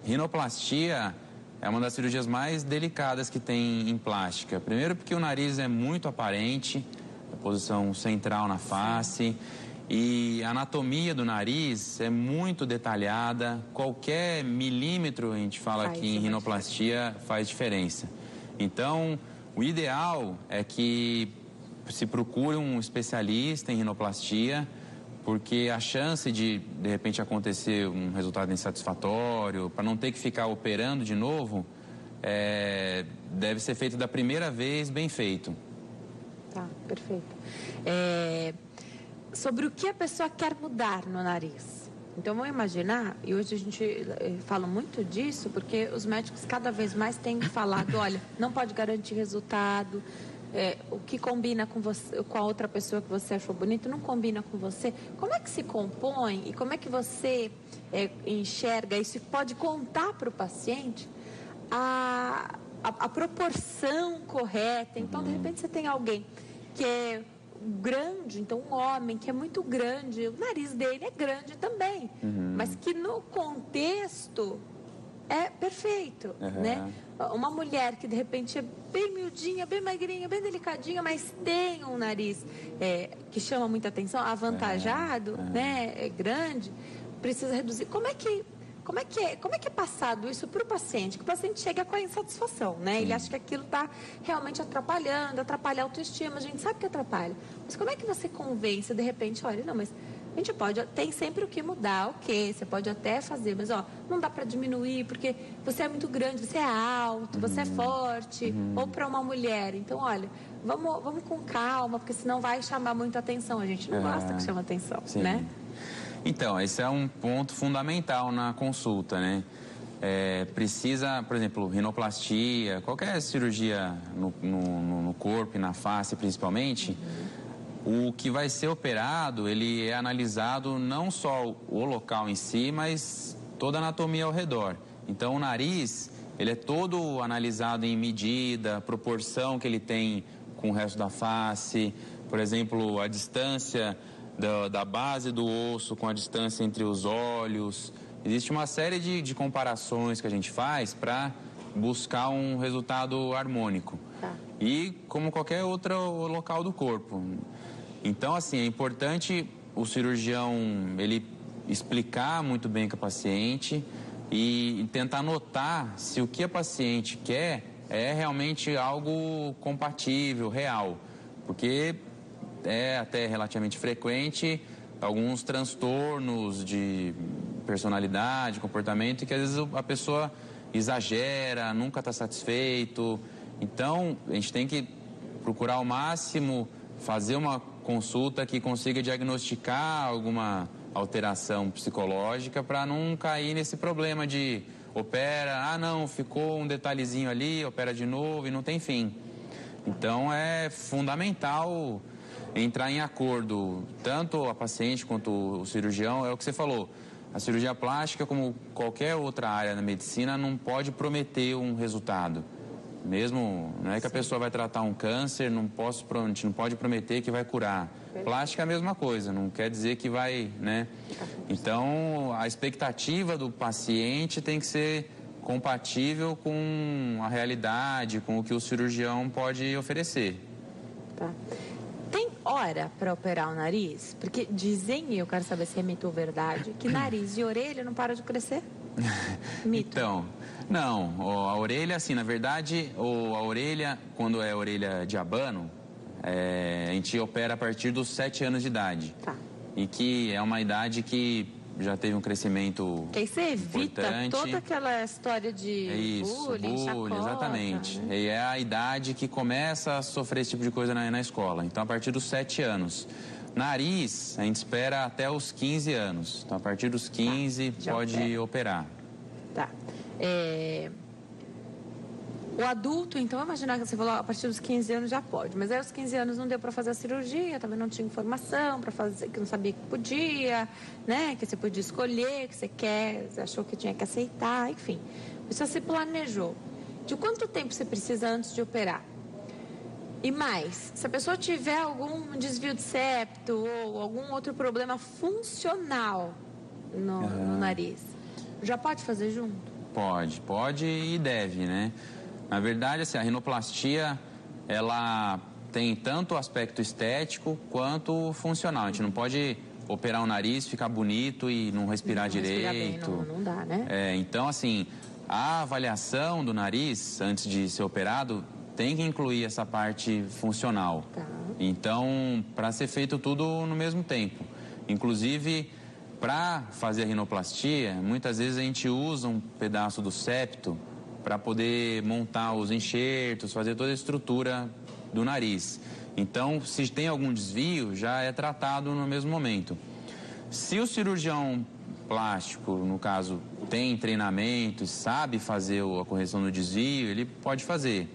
[SPEAKER 2] Rinoplastia é uma das cirurgias mais delicadas que tem em plástica. Primeiro porque o nariz é muito aparente, a posição central na face, e a anatomia do nariz é muito detalhada. Qualquer milímetro, a gente fala aqui em rinoplastia, faz diferença. Então, o ideal é que se procure um especialista em rinoplastia, porque a chance de repente, acontecer um resultado insatisfatório, para não ter que ficar operando de novo, deve ser feito da primeira vez, bem feito.
[SPEAKER 1] Tá, perfeito. Sobre o que a pessoa quer mudar no nariz. Então, vamos imaginar, e hoje a gente fala muito disso, porque os médicos cada vez mais têm falado, olha, não pode garantir resultado, o que combina com você, com a outra pessoa que você achou bonito, não combina com você. Como é que se compõe e como é que você enxerga isso e pode contar para o paciente a proporção correta? Então, de repente, você tem alguém que é grande, então um homem que é muito grande, o nariz dele é grande também, mas que no contexto é perfeito, né? Uma mulher que de repente é bem miudinha, bem magrinha, bem delicadinha, mas tem um nariz que chama muita atenção, avantajado, né? É grande, precisa reduzir. Como é que é passado isso para o paciente? Que o paciente chega com a insatisfação, né? Ele acha que aquilo está realmente atrapalha a autoestima, a gente sabe que atrapalha. Mas como é que você convence, de repente, olha, não, mas a gente tem sempre o que mudar, ok, você pode até fazer, mas não dá para diminuir, porque você é muito grande, você é alto, você é forte, ou para uma mulher. Então, olha, vamos com calma, porque senão vai chamar muita atenção. A gente não gosta que chame atenção, né?
[SPEAKER 2] Então, esse é um ponto fundamental na consulta, né? Precisa, por exemplo, rinoplastia, qualquer cirurgia no corpo e na face principalmente, o que vai ser operado, ele é analisado não só o local em si, mas toda a anatomia ao redor. Então, o nariz, ele é todo analisado em medida, proporção que ele tem com o resto da face, por exemplo, a distância da base do osso com a distância entre os olhos. Existe uma série de comparações que a gente faz para buscar um resultado harmônico. E como qualquer outro local do corpo. Então, assim, é importante o cirurgião ele explicar muito bem com a paciente e tentar notar se o que a paciente quer é realmente algo compatível, real. Porque é até relativamente frequente alguns transtornos de personalidade, comportamento, que às vezes a pessoa exagera, nunca está satisfeito. Então, a gente tem que procurar ao máximo fazer uma consulta que consiga diagnosticar alguma alteração psicológica para não cair nesse problema de opera, não, ficou um detalhezinho ali, opera de novo e não tem fim. Então, é fundamental entrar em acordo, tanto a paciente quanto o cirurgião. É o que você falou, a cirurgia plástica, como qualquer outra área da medicina, não pode prometer um resultado. Mesmo, não é que a pessoa vai tratar um câncer, a gente não pode prometer que vai curar. Plástica é a mesma coisa, não quer dizer que vai, né? Então, a expectativa do paciente tem que ser compatível com a realidade, com o que o cirurgião pode oferecer.
[SPEAKER 1] Tá. Tem hora para operar o nariz? Porque dizem, e eu quero saber se é mito ou verdade, que nariz e orelha não param de crescer? Mito.
[SPEAKER 2] Então, não, a orelha, assim, na verdade, a orelha, quando é orelha de abano, a gente opera a partir dos 7 anos de idade.
[SPEAKER 1] Tá.
[SPEAKER 2] E que é uma idade que já teve um crescimento
[SPEAKER 1] que aí você evita
[SPEAKER 2] importante.
[SPEAKER 1] Toda aquela história de bullying, chacota,
[SPEAKER 2] exatamente.
[SPEAKER 1] Né?
[SPEAKER 2] E é a idade que começa a sofrer esse tipo de coisa na escola. Então, a partir dos 7 anos. Nariz, a gente espera até os 15 anos. Então, a partir dos 15, pode operar.
[SPEAKER 1] Tá. O adulto, então, imaginar que você falou, a partir dos 15 anos já pode. Mas aí, aos 15 anos, não deu para fazer a cirurgia, também não tinha informação para fazer, que não sabia que podia, né? Que você podia escolher, que você quer, você achou que tinha que aceitar, enfim. Você se planejou. De quanto tempo você precisa antes de operar? E mais, se a pessoa tiver algum desvio de septo ou algum outro problema funcional no nariz, já pode fazer junto?
[SPEAKER 2] Pode e deve, né? Na verdade, assim, a rinoplastia, ela tem tanto o aspecto estético quanto funcional. A gente não pode operar o nariz, ficar bonito e não respirar direito.
[SPEAKER 1] Bem, não dá, né?
[SPEAKER 2] Então, assim, a avaliação do nariz, antes de ser operado, tem que incluir essa parte funcional.
[SPEAKER 1] Tá.
[SPEAKER 2] Então, para ser feito tudo no mesmo tempo. Inclusive, para fazer a rinoplastia, muitas vezes a gente usa um pedaço do septo para poder montar os enxertos, fazer toda a estrutura do nariz. Então, se tem algum desvio, já é tratado no mesmo momento. Se o cirurgião plástico, no caso, tem treinamento, sabe fazer a correção do desvio, ele pode fazer.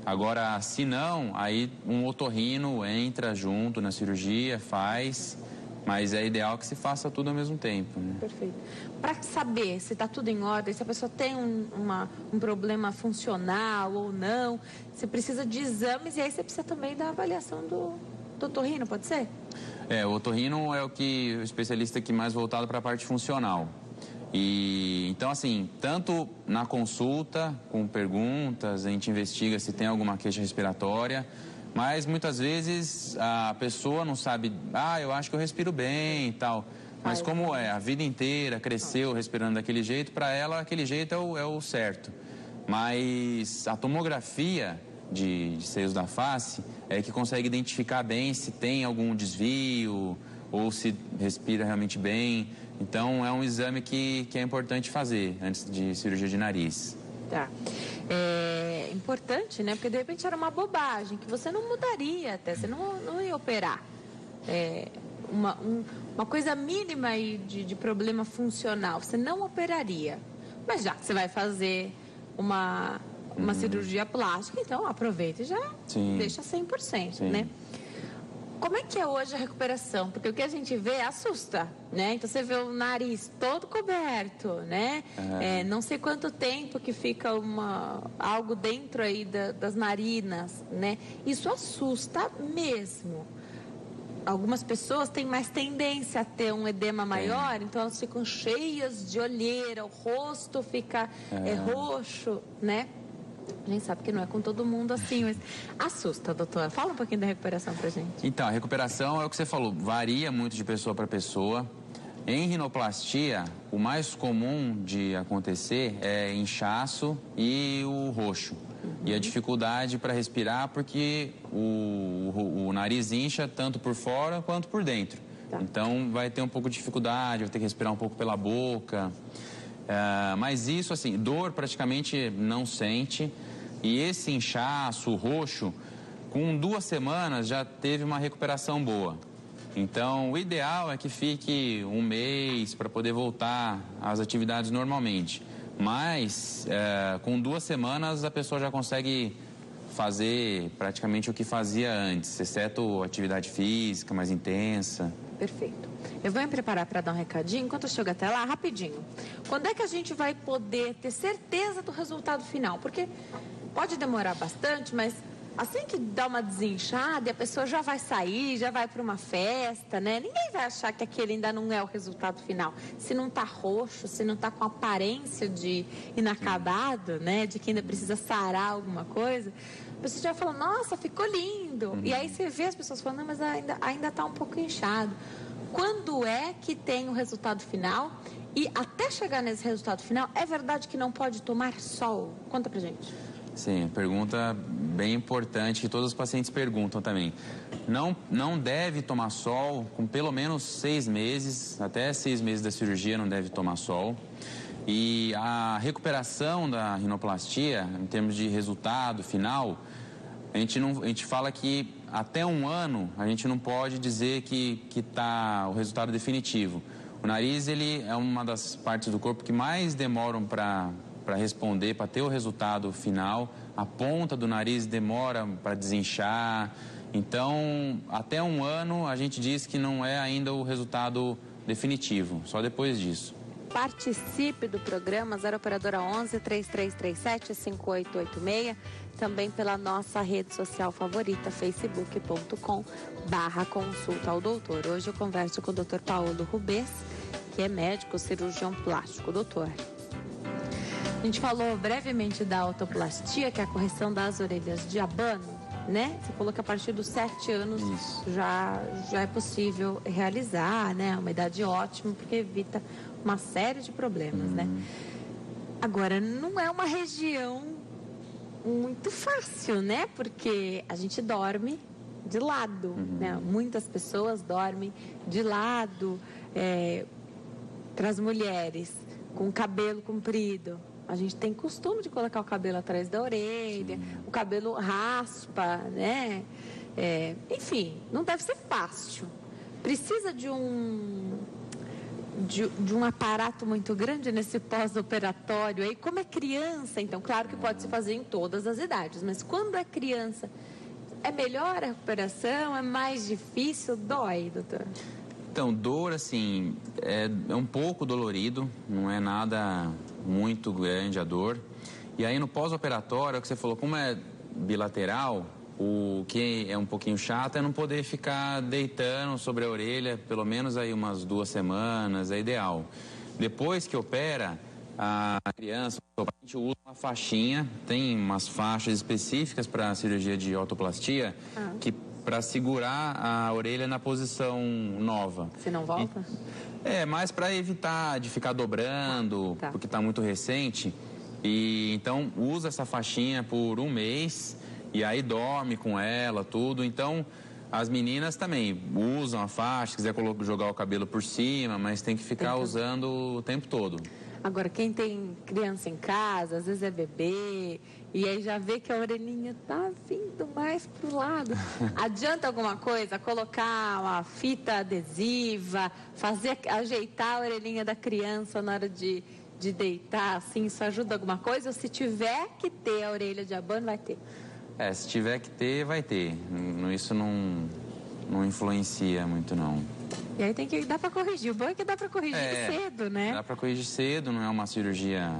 [SPEAKER 2] Agora, se não, aí um otorrino entra junto na cirurgia, faz, mas é ideal que se faça tudo ao mesmo tempo. Né?
[SPEAKER 1] Perfeito. Para saber se está tudo em ordem, se a pessoa tem um problema funcional ou não, você precisa de exames e aí você precisa também da avaliação do otorrino, pode ser?
[SPEAKER 2] O otorrino é o especialista que mais voltado para a parte funcional. E então, assim, tanto na consulta, com perguntas, a gente investiga se tem alguma queixa respiratória, mas muitas vezes a pessoa não sabe, eu acho que eu respiro bem e tal. Mas como a vida inteira cresceu respirando daquele jeito, para ela aquele jeito é o certo. Mas a tomografia de seios da face é que consegue identificar bem se tem algum desvio ou se respira realmente bem. Então, é um exame que é importante fazer antes de cirurgia de nariz.
[SPEAKER 1] Tá. É importante, né? Porque, de repente, era uma bobagem, que você não mudaria até, você não ia operar. Uma coisa mínima aí de problema funcional, você não operaria. Mas já que você vai fazer uma cirurgia plástica, então aproveita e já deixa 100%, né? Como é que é hoje a recuperação? Porque o que a gente vê assusta, né? Então você vê o nariz todo coberto, né? Não sei quanto tempo que fica algo dentro aí das narinas, né? Isso assusta mesmo. Algumas pessoas têm mais tendência a ter um edema maior, então elas ficam cheias de olheira, o rosto fica roxo, né? A gente sabe que não é com todo mundo assim, mas assusta, doutora. Fala um pouquinho da recuperação pra gente.
[SPEAKER 2] Então, a recuperação é o que você falou, varia muito de pessoa para pessoa. Em rinoplastia, o mais comum de acontecer é inchaço e o roxo. E a dificuldade para respirar porque o nariz incha tanto por fora quanto por dentro. Tá. Então, vai ter um pouco de dificuldade, vai ter que respirar um pouco pela boca. Mas isso, assim, dor praticamente não sente. E esse inchaço, roxo, com 2 semanas já teve uma recuperação boa. Então, o ideal é que fique 1 mês para poder voltar às atividades normalmente. Mas, com 2 semanas, a pessoa já consegue fazer praticamente o que fazia antes, exceto atividade física mais intensa.
[SPEAKER 1] Perfeito. Eu vou me preparar para dar um recadinho. Enquanto eu chego até lá, rapidinho. Quando é que a gente vai poder ter certeza do resultado final? Porque pode demorar bastante, mas assim que dá uma desinchada e a pessoa já vai sair, já vai para uma festa, né? Ninguém vai achar que aquele ainda não é o resultado final. Se não tá roxo, se não tá com aparência de inacabado, né? De que ainda precisa sarar alguma coisa, a pessoa já fala, nossa, ficou lindo. E aí você vê as pessoas falando, não, mas ainda tá um pouco inchado. Quando é que tem o resultado final? E até chegar nesse resultado final, é verdade que não pode tomar sol? Conta pra gente.
[SPEAKER 2] Sim, pergunta bem importante que todos os pacientes perguntam também. Não deve tomar sol com pelo menos 6 meses, até 6 meses da cirurgia não deve tomar sol. E a recuperação da rinoplastia, em termos de resultado final, a gente fala que até 1 ano a gente não pode dizer que está o resultado definitivo. O nariz, ele é uma das partes do corpo que mais demoram para responder, para ter o resultado final. A ponta do nariz demora para desinchar. Então, até 1 ano, a gente diz que não é ainda o resultado definitivo, só depois disso.
[SPEAKER 1] Participe do programa 0 Operadora 11 3337 5886, também pela nossa rede social favorita, facebook.com/consulta ao doutor. Hoje eu converso com o Dr. Paulo Rubês, que é médico cirurgião plástico. Doutor, a gente falou brevemente da autoplastia, que é a correção das orelhas de abano, né? Você falou que a partir dos 7 anos já é possível realizar, né? Uma idade ótima, porque evita uma série de problemas, né? Agora, não é uma região muito fácil, né? Porque a gente dorme de lado, né? Muitas pessoas dormem de lado. Para as mulheres com cabelo comprido, a gente tem costume de colocar o cabelo atrás da orelha, o cabelo raspa, né? Enfim, não deve ser fácil. Precisa de um aparato muito grande nesse pós-operatório. Aí, como é criança, então, claro que pode se fazer em todas as idades, mas quando é criança, é melhor a recuperação? É mais difícil? Dói, doutor?
[SPEAKER 2] Então, dor, assim, é um pouco dolorido, não é nada muito grande a dor. E aí, no pós-operatório, é o que você falou, como é bilateral, o que é um pouquinho chato é não poder ficar deitando sobre a orelha, pelo menos aí umas 2 semanas, é ideal. Depois que opera, a criança, a gente usa uma faixinha, tem umas faixas específicas para a cirurgia de autoplastia, que para segurar a orelha na posição nova.
[SPEAKER 1] Você não volta?
[SPEAKER 2] Mais para evitar de ficar dobrando, porque está muito recente. E então usa essa faixinha por 1 mês e aí dorme com ela, tudo. Então as meninas também usam a faixa, se quiser jogar o cabelo por cima, mas tem que ficar usando o tempo todo.
[SPEAKER 1] Agora, quem tem criança em casa, às vezes é bebê, e aí já vê que a orelhinha tá vindo mais pro lado. Adianta alguma coisa? Colocar uma fita adesiva, ajeitar a orelhinha da criança na hora de deitar, assim, isso ajuda alguma coisa? Ou se tiver que ter a orelha de abano, vai ter?
[SPEAKER 2] Se tiver que ter, vai ter. Isso não influencia muito, não.
[SPEAKER 1] E aí dá pra corrigir. O bom é que dá pra corrigir cedo, né?
[SPEAKER 2] Dá pra corrigir cedo, não é uma cirurgia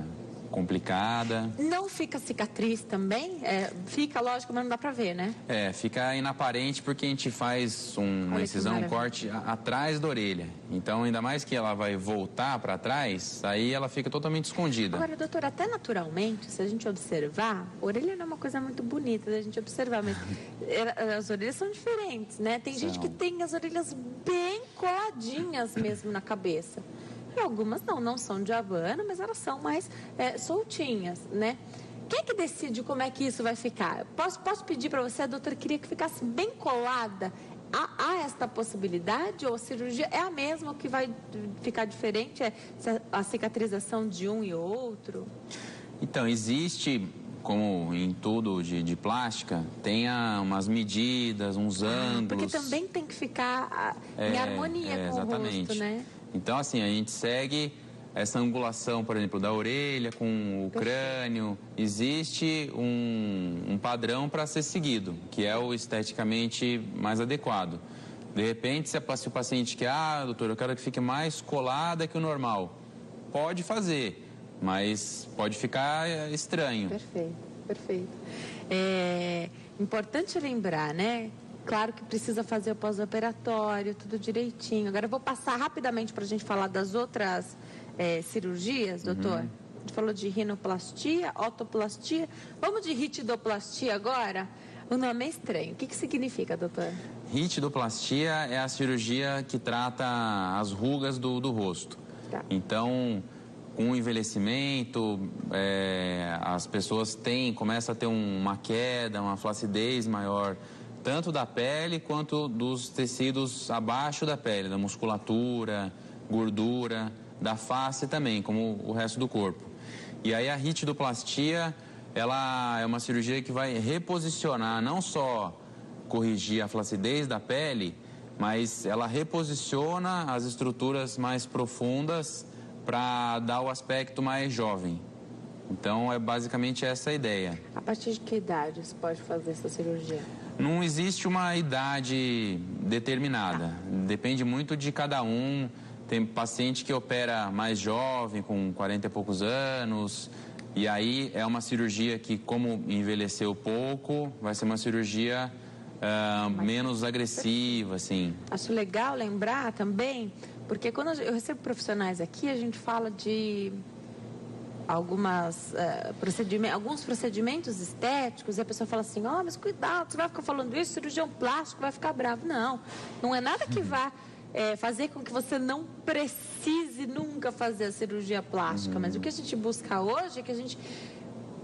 [SPEAKER 2] complicada.
[SPEAKER 1] Não fica cicatriz também? Fica, lógico, mas não dá pra ver, né?
[SPEAKER 2] Fica inaparente porque a gente faz uma incisão, um corte atrás da orelha. Então, ainda mais que ela vai voltar para trás, aí ela fica totalmente escondida.
[SPEAKER 1] Agora, doutor, até naturalmente, se a gente observar, a orelha não é uma coisa muito bonita da gente observar, mas as orelhas são diferentes, né? Tem gente que tem as orelhas bem coladinhas mesmo na cabeça. E algumas não são de abano, mas elas são mais soltinhas, né? Quem é que decide como é que isso vai ficar? Posso pedir para você, doutora, queria que ficasse bem colada? Há esta possibilidade? Ou a cirurgia é a mesma, que vai ficar diferente? A cicatrização de um e outro?
[SPEAKER 2] Então, existe, como em tudo de plástica, tem umas medidas, uns ângulos.
[SPEAKER 1] Porque também tem que ficar em harmonia com o rosto, né?
[SPEAKER 2] Então, assim, a gente segue essa angulação, por exemplo, da orelha com o crânio. Existe um padrão para ser seguido, que é o esteticamente mais adequado. De repente, se o paciente quer, doutor, eu quero que fique mais colada que o normal, pode fazer, mas pode ficar estranho.
[SPEAKER 1] Perfeito. É importante lembrar, né? Claro que precisa fazer o pós-operatório, tudo direitinho. Agora eu vou passar rapidamente para a gente falar das outras cirurgias, doutor. A gente falou de rinoplastia, otoplastia. Vamos de ritidoplastia agora? O nome é estranho. O que significa, doutor?
[SPEAKER 2] Ritidoplastia é a cirurgia que trata as rugas do rosto. Então, com o envelhecimento, as pessoas começam a ter uma queda, uma flacidez maior, tanto da pele quanto dos tecidos abaixo da pele, da musculatura, gordura, da face também, como o resto do corpo. E aí a ritidoplastia, ela é uma cirurgia que vai reposicionar, não só corrigir a flacidez da pele, mas ela reposiciona as estruturas mais profundas para dar o aspecto mais jovem. Então, é basicamente essa a ideia.
[SPEAKER 1] A partir de que idade você pode fazer essa cirurgia?
[SPEAKER 2] Não existe uma idade determinada. Depende muito de cada um. Tem paciente que opera mais jovem, com 40 e poucos anos. E aí, é uma cirurgia que, como envelheceu pouco, vai ser uma cirurgia menos agressiva, assim.
[SPEAKER 1] Acho legal lembrar também, porque quando eu recebo profissionais aqui, a gente fala de alguns procedimentos estéticos, e a pessoa fala assim, mas cuidado, você vai ficar falando isso, cirurgião plástico vai ficar bravo. Não é nada que vá fazer com que você não precise nunca fazer a cirurgia plástica, mas o que a gente busca hoje é que a gente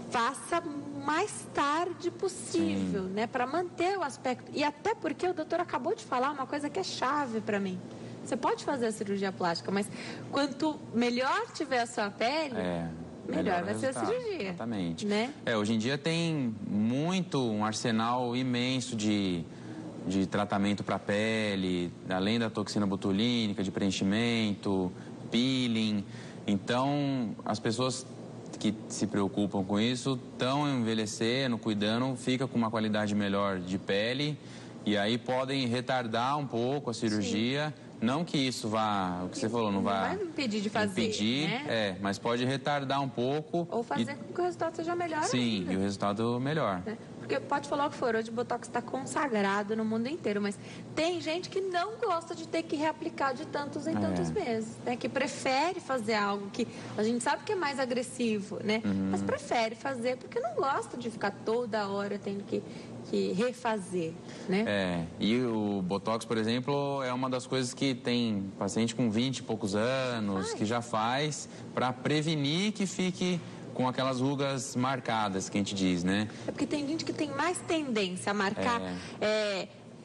[SPEAKER 1] faça mais tarde possível, né, para manter o aspecto. E até porque o doutor acabou de falar uma coisa que é chave para mim. Você pode fazer a cirurgia plástica, mas quanto melhor tiver a sua pele, melhor vai ser a cirurgia.
[SPEAKER 2] Exatamente.
[SPEAKER 1] Né?
[SPEAKER 2] Hoje em dia tem um arsenal imenso de tratamento para a pele, além da toxina botulínica, de preenchimento, peeling. Então, as pessoas que se preocupam com isso estão envelhecendo, cuidando, fica com uma qualidade melhor de pele e aí podem retardar um pouco a cirurgia. Sim. Não que isso vá, o que você falou, não vai
[SPEAKER 1] impedir de fazer, né?
[SPEAKER 2] Mas pode retardar um pouco.
[SPEAKER 1] Ou fazer com que o resultado seja melhor ainda.
[SPEAKER 2] Sim, e o resultado melhor.
[SPEAKER 1] Porque pode falar o que for, hoje o Botox está consagrado no mundo inteiro, mas tem gente que não gosta de ter que reaplicar de tantos em tantos meses, né? Que prefere fazer algo que a gente sabe que é mais agressivo, né? Mas prefere fazer porque não gosta de ficar toda hora tendo que refazer, né?
[SPEAKER 2] E o Botox, por exemplo, é uma das coisas que tem paciente com 20 e poucos anos que já faz para prevenir que fique com aquelas rugas marcadas, que a gente diz, né?
[SPEAKER 1] É porque tem gente que tem mais tendência a marcar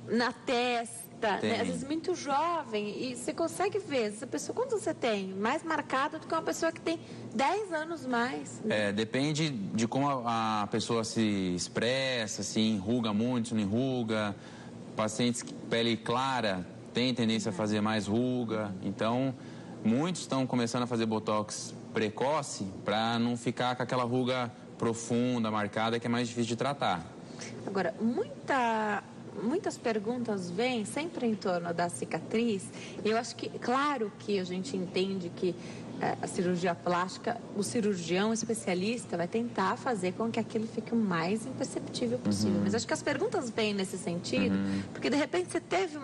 [SPEAKER 1] na testa, né? Às vezes muito jovem, e você consegue ver, essa pessoa, quanto você tem? Mais marcada do que uma pessoa que tem 10 anos mais. Né?
[SPEAKER 2] Depende de como a pessoa se expressa, se enruga muito, se não enruga. Pacientes com pele clara têm tendência a fazer mais ruga, então muitos estão começando a fazer Botox precoce para não ficar com aquela ruga profunda, marcada, que é mais difícil de tratar.
[SPEAKER 1] Agora, muitas perguntas vêm sempre em torno da cicatriz. Eu acho que, claro que a gente entende que a cirurgia plástica, o cirurgião especialista vai tentar fazer com que aquilo fique o mais imperceptível possível. Mas acho que as perguntas vêm nesse sentido, porque de repente você teve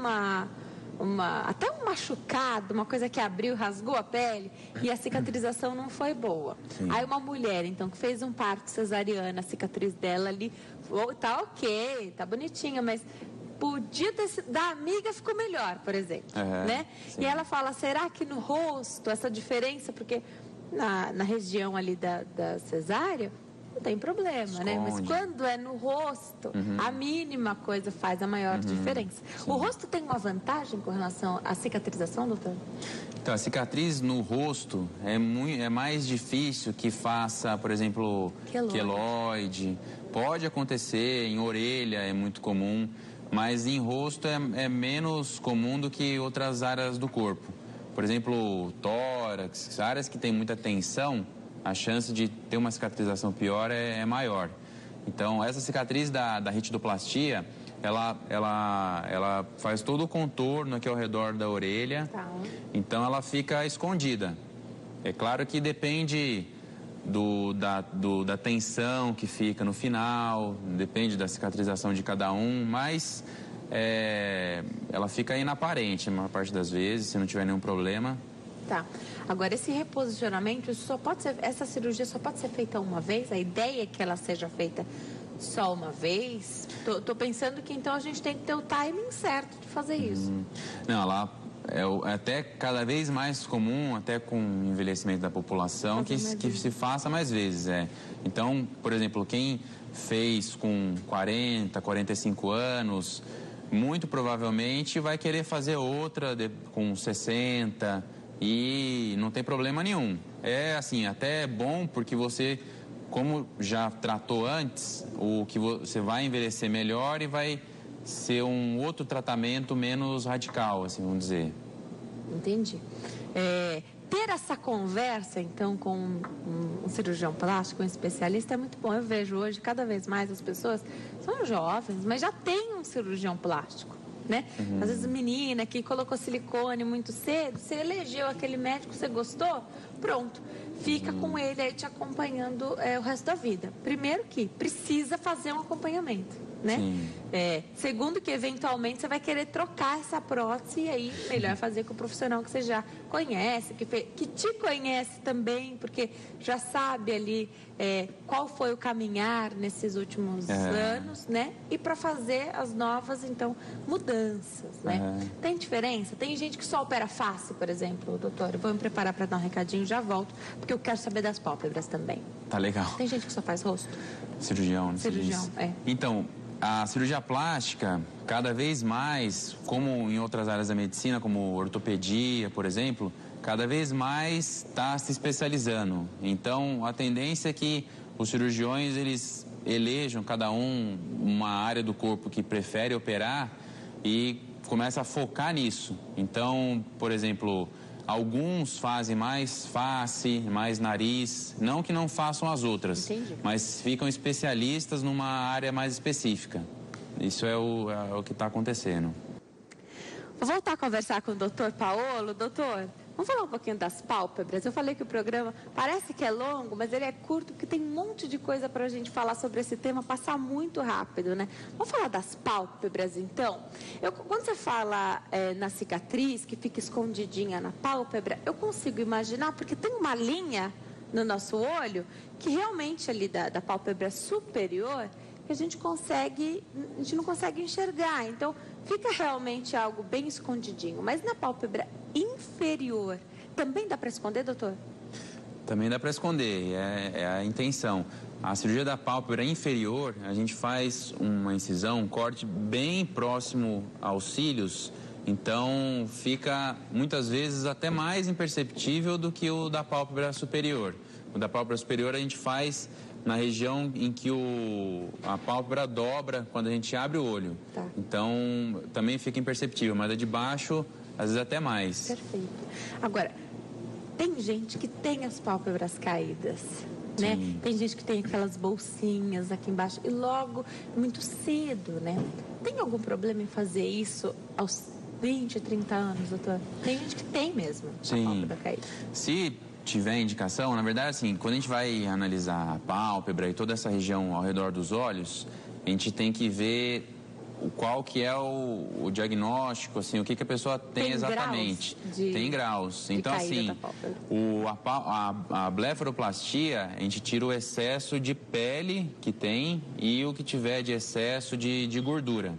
[SPEAKER 1] até um machucado, uma coisa que abriu, rasgou a pele e a cicatrização não foi boa. Sim. Aí uma mulher, então, que fez um parto cesariano, a cicatriz dela ali, tá ok, tá bonitinha, mas podia da amiga ficou melhor, por exemplo, né? Sim. E ela fala, será que no rosto, essa diferença, porque na região ali da cesárea, não tem problema, esconde, né? Mas quando é no rosto, a mínima coisa faz a maior diferença. Sim. O rosto tem uma vantagem com relação à cicatrização, doutor?
[SPEAKER 2] Então, a cicatriz no rosto é mais difícil que faça, por exemplo, queloide. Pode acontecer, em orelha é muito comum, mas em rosto é menos comum do que outras áreas do corpo. Por exemplo, tórax, áreas que tem muita tensão, a chance de ter uma cicatrização pior é maior. Então, essa cicatriz da ritidoplastia, ela faz todo o contorno aqui ao redor da orelha, então ela fica escondida. É claro que depende da tensão que fica no final, depende da cicatrização de cada um, mas ela fica inaparente a maior parte das vezes, se não tiver nenhum problema.
[SPEAKER 1] Tá. Agora, esse reposicionamento, essa cirurgia só pode ser feita uma vez? A ideia é que ela seja feita só uma vez? Tô pensando que então a gente tem que ter o timing certo de fazer isso.
[SPEAKER 2] Não, é até cada vez mais comum, até com o envelhecimento da população, que se faça mais vezes. Então, por exemplo, quem fez com 40, 45 anos, muito provavelmente vai querer fazer outra com 60 e não tem problema nenhum. É assim, até bom porque você, como já tratou antes, o que você vai envelhecer melhor e vai ser um outro tratamento menos radical, assim, vamos dizer.
[SPEAKER 1] Entendi. Ter essa conversa, então, com um cirurgião plástico, um especialista, é muito bom. Eu vejo hoje, cada vez mais, as pessoas são jovens, mas já tem um cirurgião plástico, né? Às vezes, menina que colocou silicone muito cedo, você elegeu aquele médico, você gostou, pronto. Fica com ele aí te acompanhando o resto da vida. Primeiro que precisa fazer um acompanhamento, né? Segundo que, eventualmente, você vai querer trocar essa prótese e aí melhor fazer com o profissional que você já conhece, que te conhece também, porque já sabe ali qual foi o caminhar nesses últimos anos, né? E para fazer as novas, então, mudanças, né? Tem diferença? Tem gente que só opera face, por exemplo, doutor. Eu vou me preparar para dar um recadinho, já volto, porque eu quero saber das pálpebras também.
[SPEAKER 2] Tá legal.
[SPEAKER 1] Tem gente que só faz rosto?
[SPEAKER 2] Cirurgião, né?
[SPEAKER 1] Cirurgião,
[SPEAKER 2] Então, a cirurgia plástica, cada vez mais, como em outras áreas da medicina, como ortopedia, por exemplo, cada vez mais está se especializando. Então, a tendência é que os cirurgiões, eles elejam cada uma área do corpo que prefere operar e começa a focar nisso. Então, por exemplo, alguns fazem mais face, mais nariz, não que não façam as outras.
[SPEAKER 1] Entendi.
[SPEAKER 2] Mas ficam especialistas numa área mais específica. Isso é o que está acontecendo.
[SPEAKER 1] Vou voltar a conversar com o doutor Paolo. Doutor, vamos falar um pouquinho das pálpebras. Eu falei que o programa parece que é longo, mas ele é curto, porque tem um monte de coisa para a gente falar sobre esse tema, passar muito rápido, né? Vamos falar das pálpebras, então? Quando você fala na cicatriz, que fica escondidinha na pálpebra, eu consigo imaginar, porque tem uma linha no nosso olho, que realmente ali da pálpebra superior, que a gente não consegue enxergar. Então, fica realmente algo bem escondidinho. Mas na pálpebra inferior, também dá para esconder, doutor?
[SPEAKER 2] Também dá para esconder, é a intenção. A cirurgia da pálpebra inferior, a gente faz uma incisão, um corte bem próximo aos cílios, então fica muitas vezes até mais imperceptível do que o da pálpebra superior. O da pálpebra superior a gente faz na região em que a pálpebra dobra quando a gente abre o olho.
[SPEAKER 1] Tá.
[SPEAKER 2] Então, também fica imperceptível, mas a de baixo, às vezes até mais.
[SPEAKER 1] Perfeito. Agora, tem gente que tem as pálpebras caídas, né? Tem gente que tem aquelas bolsinhas aqui embaixo e logo, muito cedo, né? Tem algum problema em fazer isso aos 20, 30 anos, doutor? Tem gente que tem mesmo a pálpebra caída.
[SPEAKER 2] Se tiver indicação, na verdade, assim, quando a gente vai analisar a pálpebra e toda essa região ao redor dos olhos, a gente tem que ver qual que é o diagnóstico, assim, o que a pessoa tem exatamente. Tem graus. Então, assim, a blefaroplastia, a gente tira o excesso de pele que tem e o que tiver de excesso de gordura.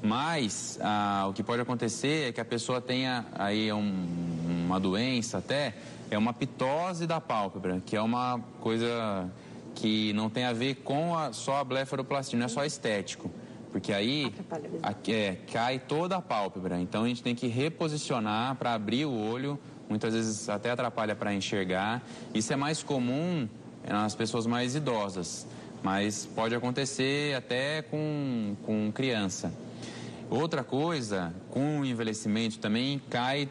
[SPEAKER 2] Mas o que pode acontecer é que a pessoa tenha aí uma doença até, é uma pitose da pálpebra, que é uma coisa que não tem a ver com só a blefaroplastia, não é só estético. Porque aí cai toda a pálpebra. Então a gente tem que reposicionar para abrir o olho, muitas vezes até atrapalha para enxergar. Isso é mais comum nas pessoas mais idosas, mas pode acontecer até com criança. Outra coisa, com o envelhecimento também cai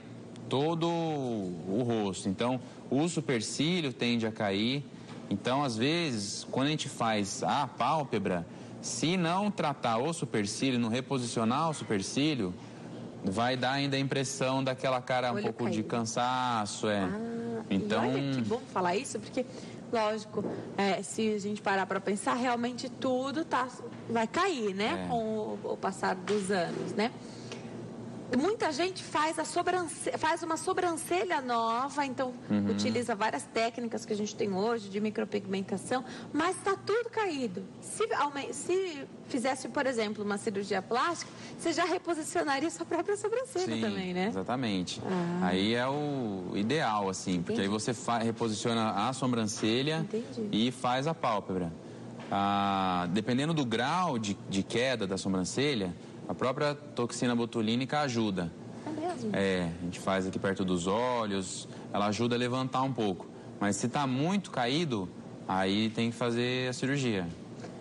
[SPEAKER 2] todo o rosto. Então o supercílio tende a cair. Então, às vezes, quando a gente faz a pálpebra, se não tratar o supercílio, não reposicionar o supercílio, vai dar ainda a impressão daquela cara um pouco de cansaço. Então,
[SPEAKER 1] e olha que bom falar isso, porque, lógico, se a gente parar para pensar, realmente tudo vai cair, né? Com o passar dos anos, né? Muita gente faz uma sobrancelha nova, então utiliza várias técnicas que a gente tem hoje de micropigmentação, mas está tudo caído. Se fizesse, por exemplo, uma cirurgia plástica, você já reposicionaria sua própria sobrancelha também, né?
[SPEAKER 2] Exatamente. Aí é o ideal, assim, porque aí você reposiciona a sobrancelha e faz a pálpebra. Dependendo do grau de queda da sobrancelha, a própria toxina botulínica ajuda.
[SPEAKER 1] É mesmo?
[SPEAKER 2] A gente faz aqui perto dos olhos, ela ajuda a levantar um pouco. Mas se está muito caído, aí tem que fazer a cirurgia.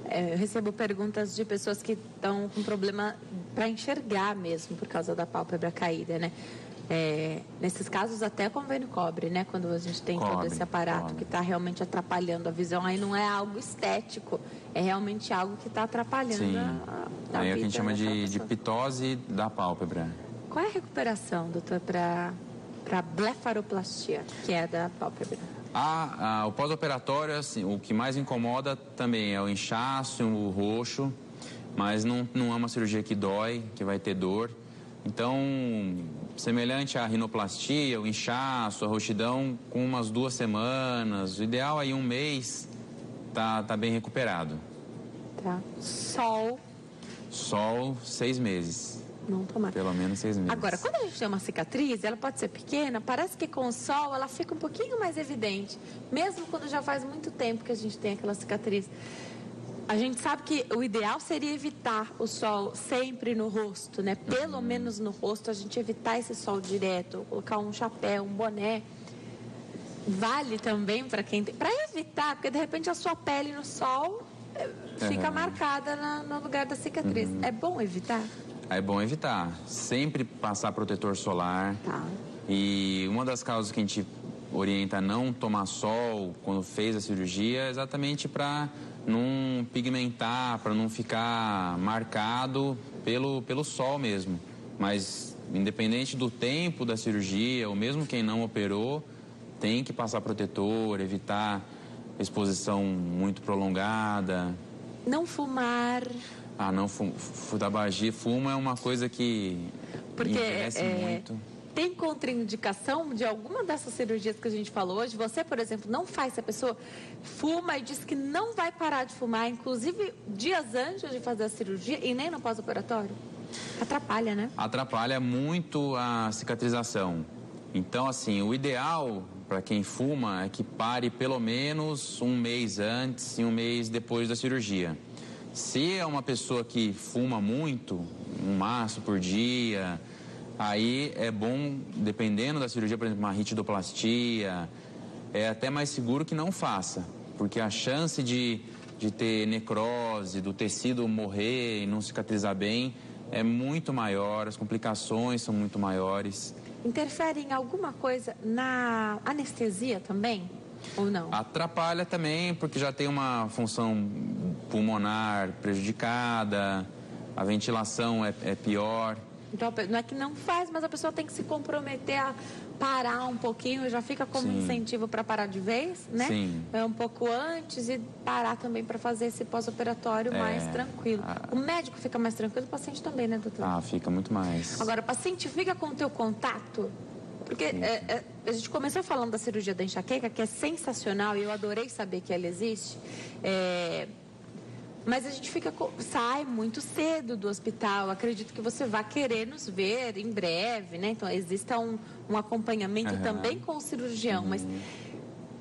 [SPEAKER 1] Eu recebo perguntas de pessoas que estão com problema para enxergar mesmo, por causa da pálpebra caída, né? Nesses casos até convênio cobre, né? Quando a gente tem todo esse aparato que está realmente atrapalhando a visão, aí não é algo estético, é realmente algo que está atrapalhando a vida.
[SPEAKER 2] Aí é o que a gente chama de pitose da pálpebra.
[SPEAKER 1] Qual é a recuperação, doutor, para blefaroplastia, que é da pálpebra?
[SPEAKER 2] O pós-operatório, assim, o que mais incomoda também é o inchaço, o roxo, mas não é uma cirurgia que dói, que vai ter dor. Então, semelhante à rinoplastia, o inchaço, a roxidão, com umas 2 semanas, o ideal aí 1 mês, tá bem recuperado.
[SPEAKER 1] Tá. Sol,
[SPEAKER 2] 6 meses.
[SPEAKER 1] Não tomar.
[SPEAKER 2] Pelo menos 6 meses.
[SPEAKER 1] Agora, quando a gente tem uma cicatriz, ela pode ser pequena, parece que com o sol ela fica um pouquinho mais evidente. Mesmo quando já faz muito tempo que a gente tem aquela cicatriz. A gente sabe que o ideal seria evitar o sol sempre no rosto, né? Pelo menos no rosto, a gente evitar esse sol direto, colocar um chapéu, um boné. Vale também para quem tem... Para evitar, porque de repente a sua pele no sol fica marcada no lugar da cicatriz. É bom evitar?
[SPEAKER 2] É bom evitar. Sempre passar protetor solar.
[SPEAKER 1] Tá.
[SPEAKER 2] E uma das causas que a gente orienta a não tomar sol quando fez a cirurgia é exatamente para não pigmentar, para não ficar marcado pelo sol mesmo. Mas, independente do tempo da cirurgia, ou mesmo quem não operou, tem que passar protetor, evitar exposição muito prolongada.
[SPEAKER 1] Não fumar.
[SPEAKER 2] Não, tabagismo, fumo é uma coisa que envelhece muito.
[SPEAKER 1] Tem contraindicação de alguma dessas cirurgias que a gente falou hoje? Você, por exemplo, não faz, se a pessoa fuma e diz que não vai parar de fumar, inclusive dias antes de fazer a cirurgia e nem no pós-operatório? Atrapalha, né?
[SPEAKER 2] Atrapalha muito a cicatrização. Então, assim, o ideal para quem fuma é que pare pelo menos 1 mês antes e 1 mês depois da cirurgia. Se é uma pessoa que fuma muito, 1 maço por dia, aí é bom, dependendo da cirurgia, por exemplo, uma ritidoplastia, é até mais seguro que não faça, porque a chance de ter necrose, do tecido morrer e não cicatrizar bem é muito maior, as complicações são muito maiores.
[SPEAKER 1] Interfere em alguma coisa na anestesia também? Ou não?
[SPEAKER 2] Atrapalha também, porque já tem uma função pulmonar prejudicada, a ventilação é pior.
[SPEAKER 1] Então, não é que não faz, mas a pessoa tem que se comprometer a parar um pouquinho, já fica como incentivo para parar de vez, né?
[SPEAKER 2] Sim.
[SPEAKER 1] Um pouco antes e parar também para fazer esse pós-operatório mais tranquilo. O médico fica mais tranquilo, o paciente também, né, doutor?
[SPEAKER 2] Fica muito mais.
[SPEAKER 1] Agora, o paciente fica com o teu contato? Porque a gente começou falando da cirurgia da enxaqueca, que é sensacional e eu adorei saber que ela existe. Mas a gente sai muito cedo do hospital. Acredito que você vai querer nos ver em breve, né? Então, existe um acompanhamento também com o cirurgião. Mas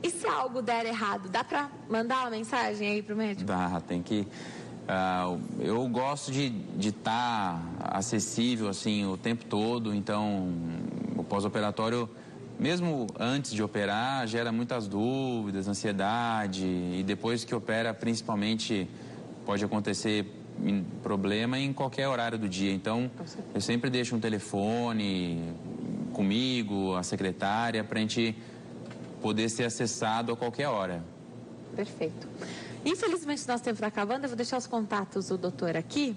[SPEAKER 1] e se algo der errado? Dá para mandar uma mensagem aí pro médico?
[SPEAKER 2] Dá, tem que... eu gosto de estar acessível, assim, o tempo todo. Então, o pós-operatório, mesmo antes de operar, gera muitas dúvidas, ansiedade. E depois que opera, principalmente... pode acontecer problema em qualquer horário do dia. Então, eu sempre deixo um telefone comigo, a secretária, para a gente poder ser acessado a qualquer hora.
[SPEAKER 1] Perfeito. Infelizmente, nosso tempo está acabando. Eu vou deixar os contatos do doutor aqui.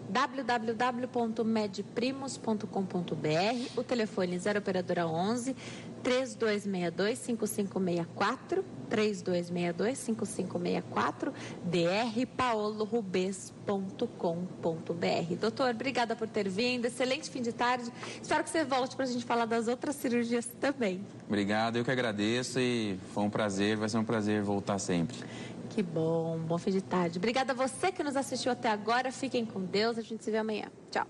[SPEAKER 1] www.medprimos.com.br, o telefone 0 operadora 11 3262-5564, 3262-5564, drpaolorubes.com.br. Doutor, obrigada por ter vindo, excelente fim de tarde, espero que você volte para a gente falar das outras cirurgias também.
[SPEAKER 2] Obrigado, eu que agradeço e foi um prazer, vai ser um prazer voltar sempre.
[SPEAKER 1] Que bom, bom fim de tarde. Obrigada a você que nos assistiu até agora, fiquem com Deus, a gente se vê amanhã. Tchau.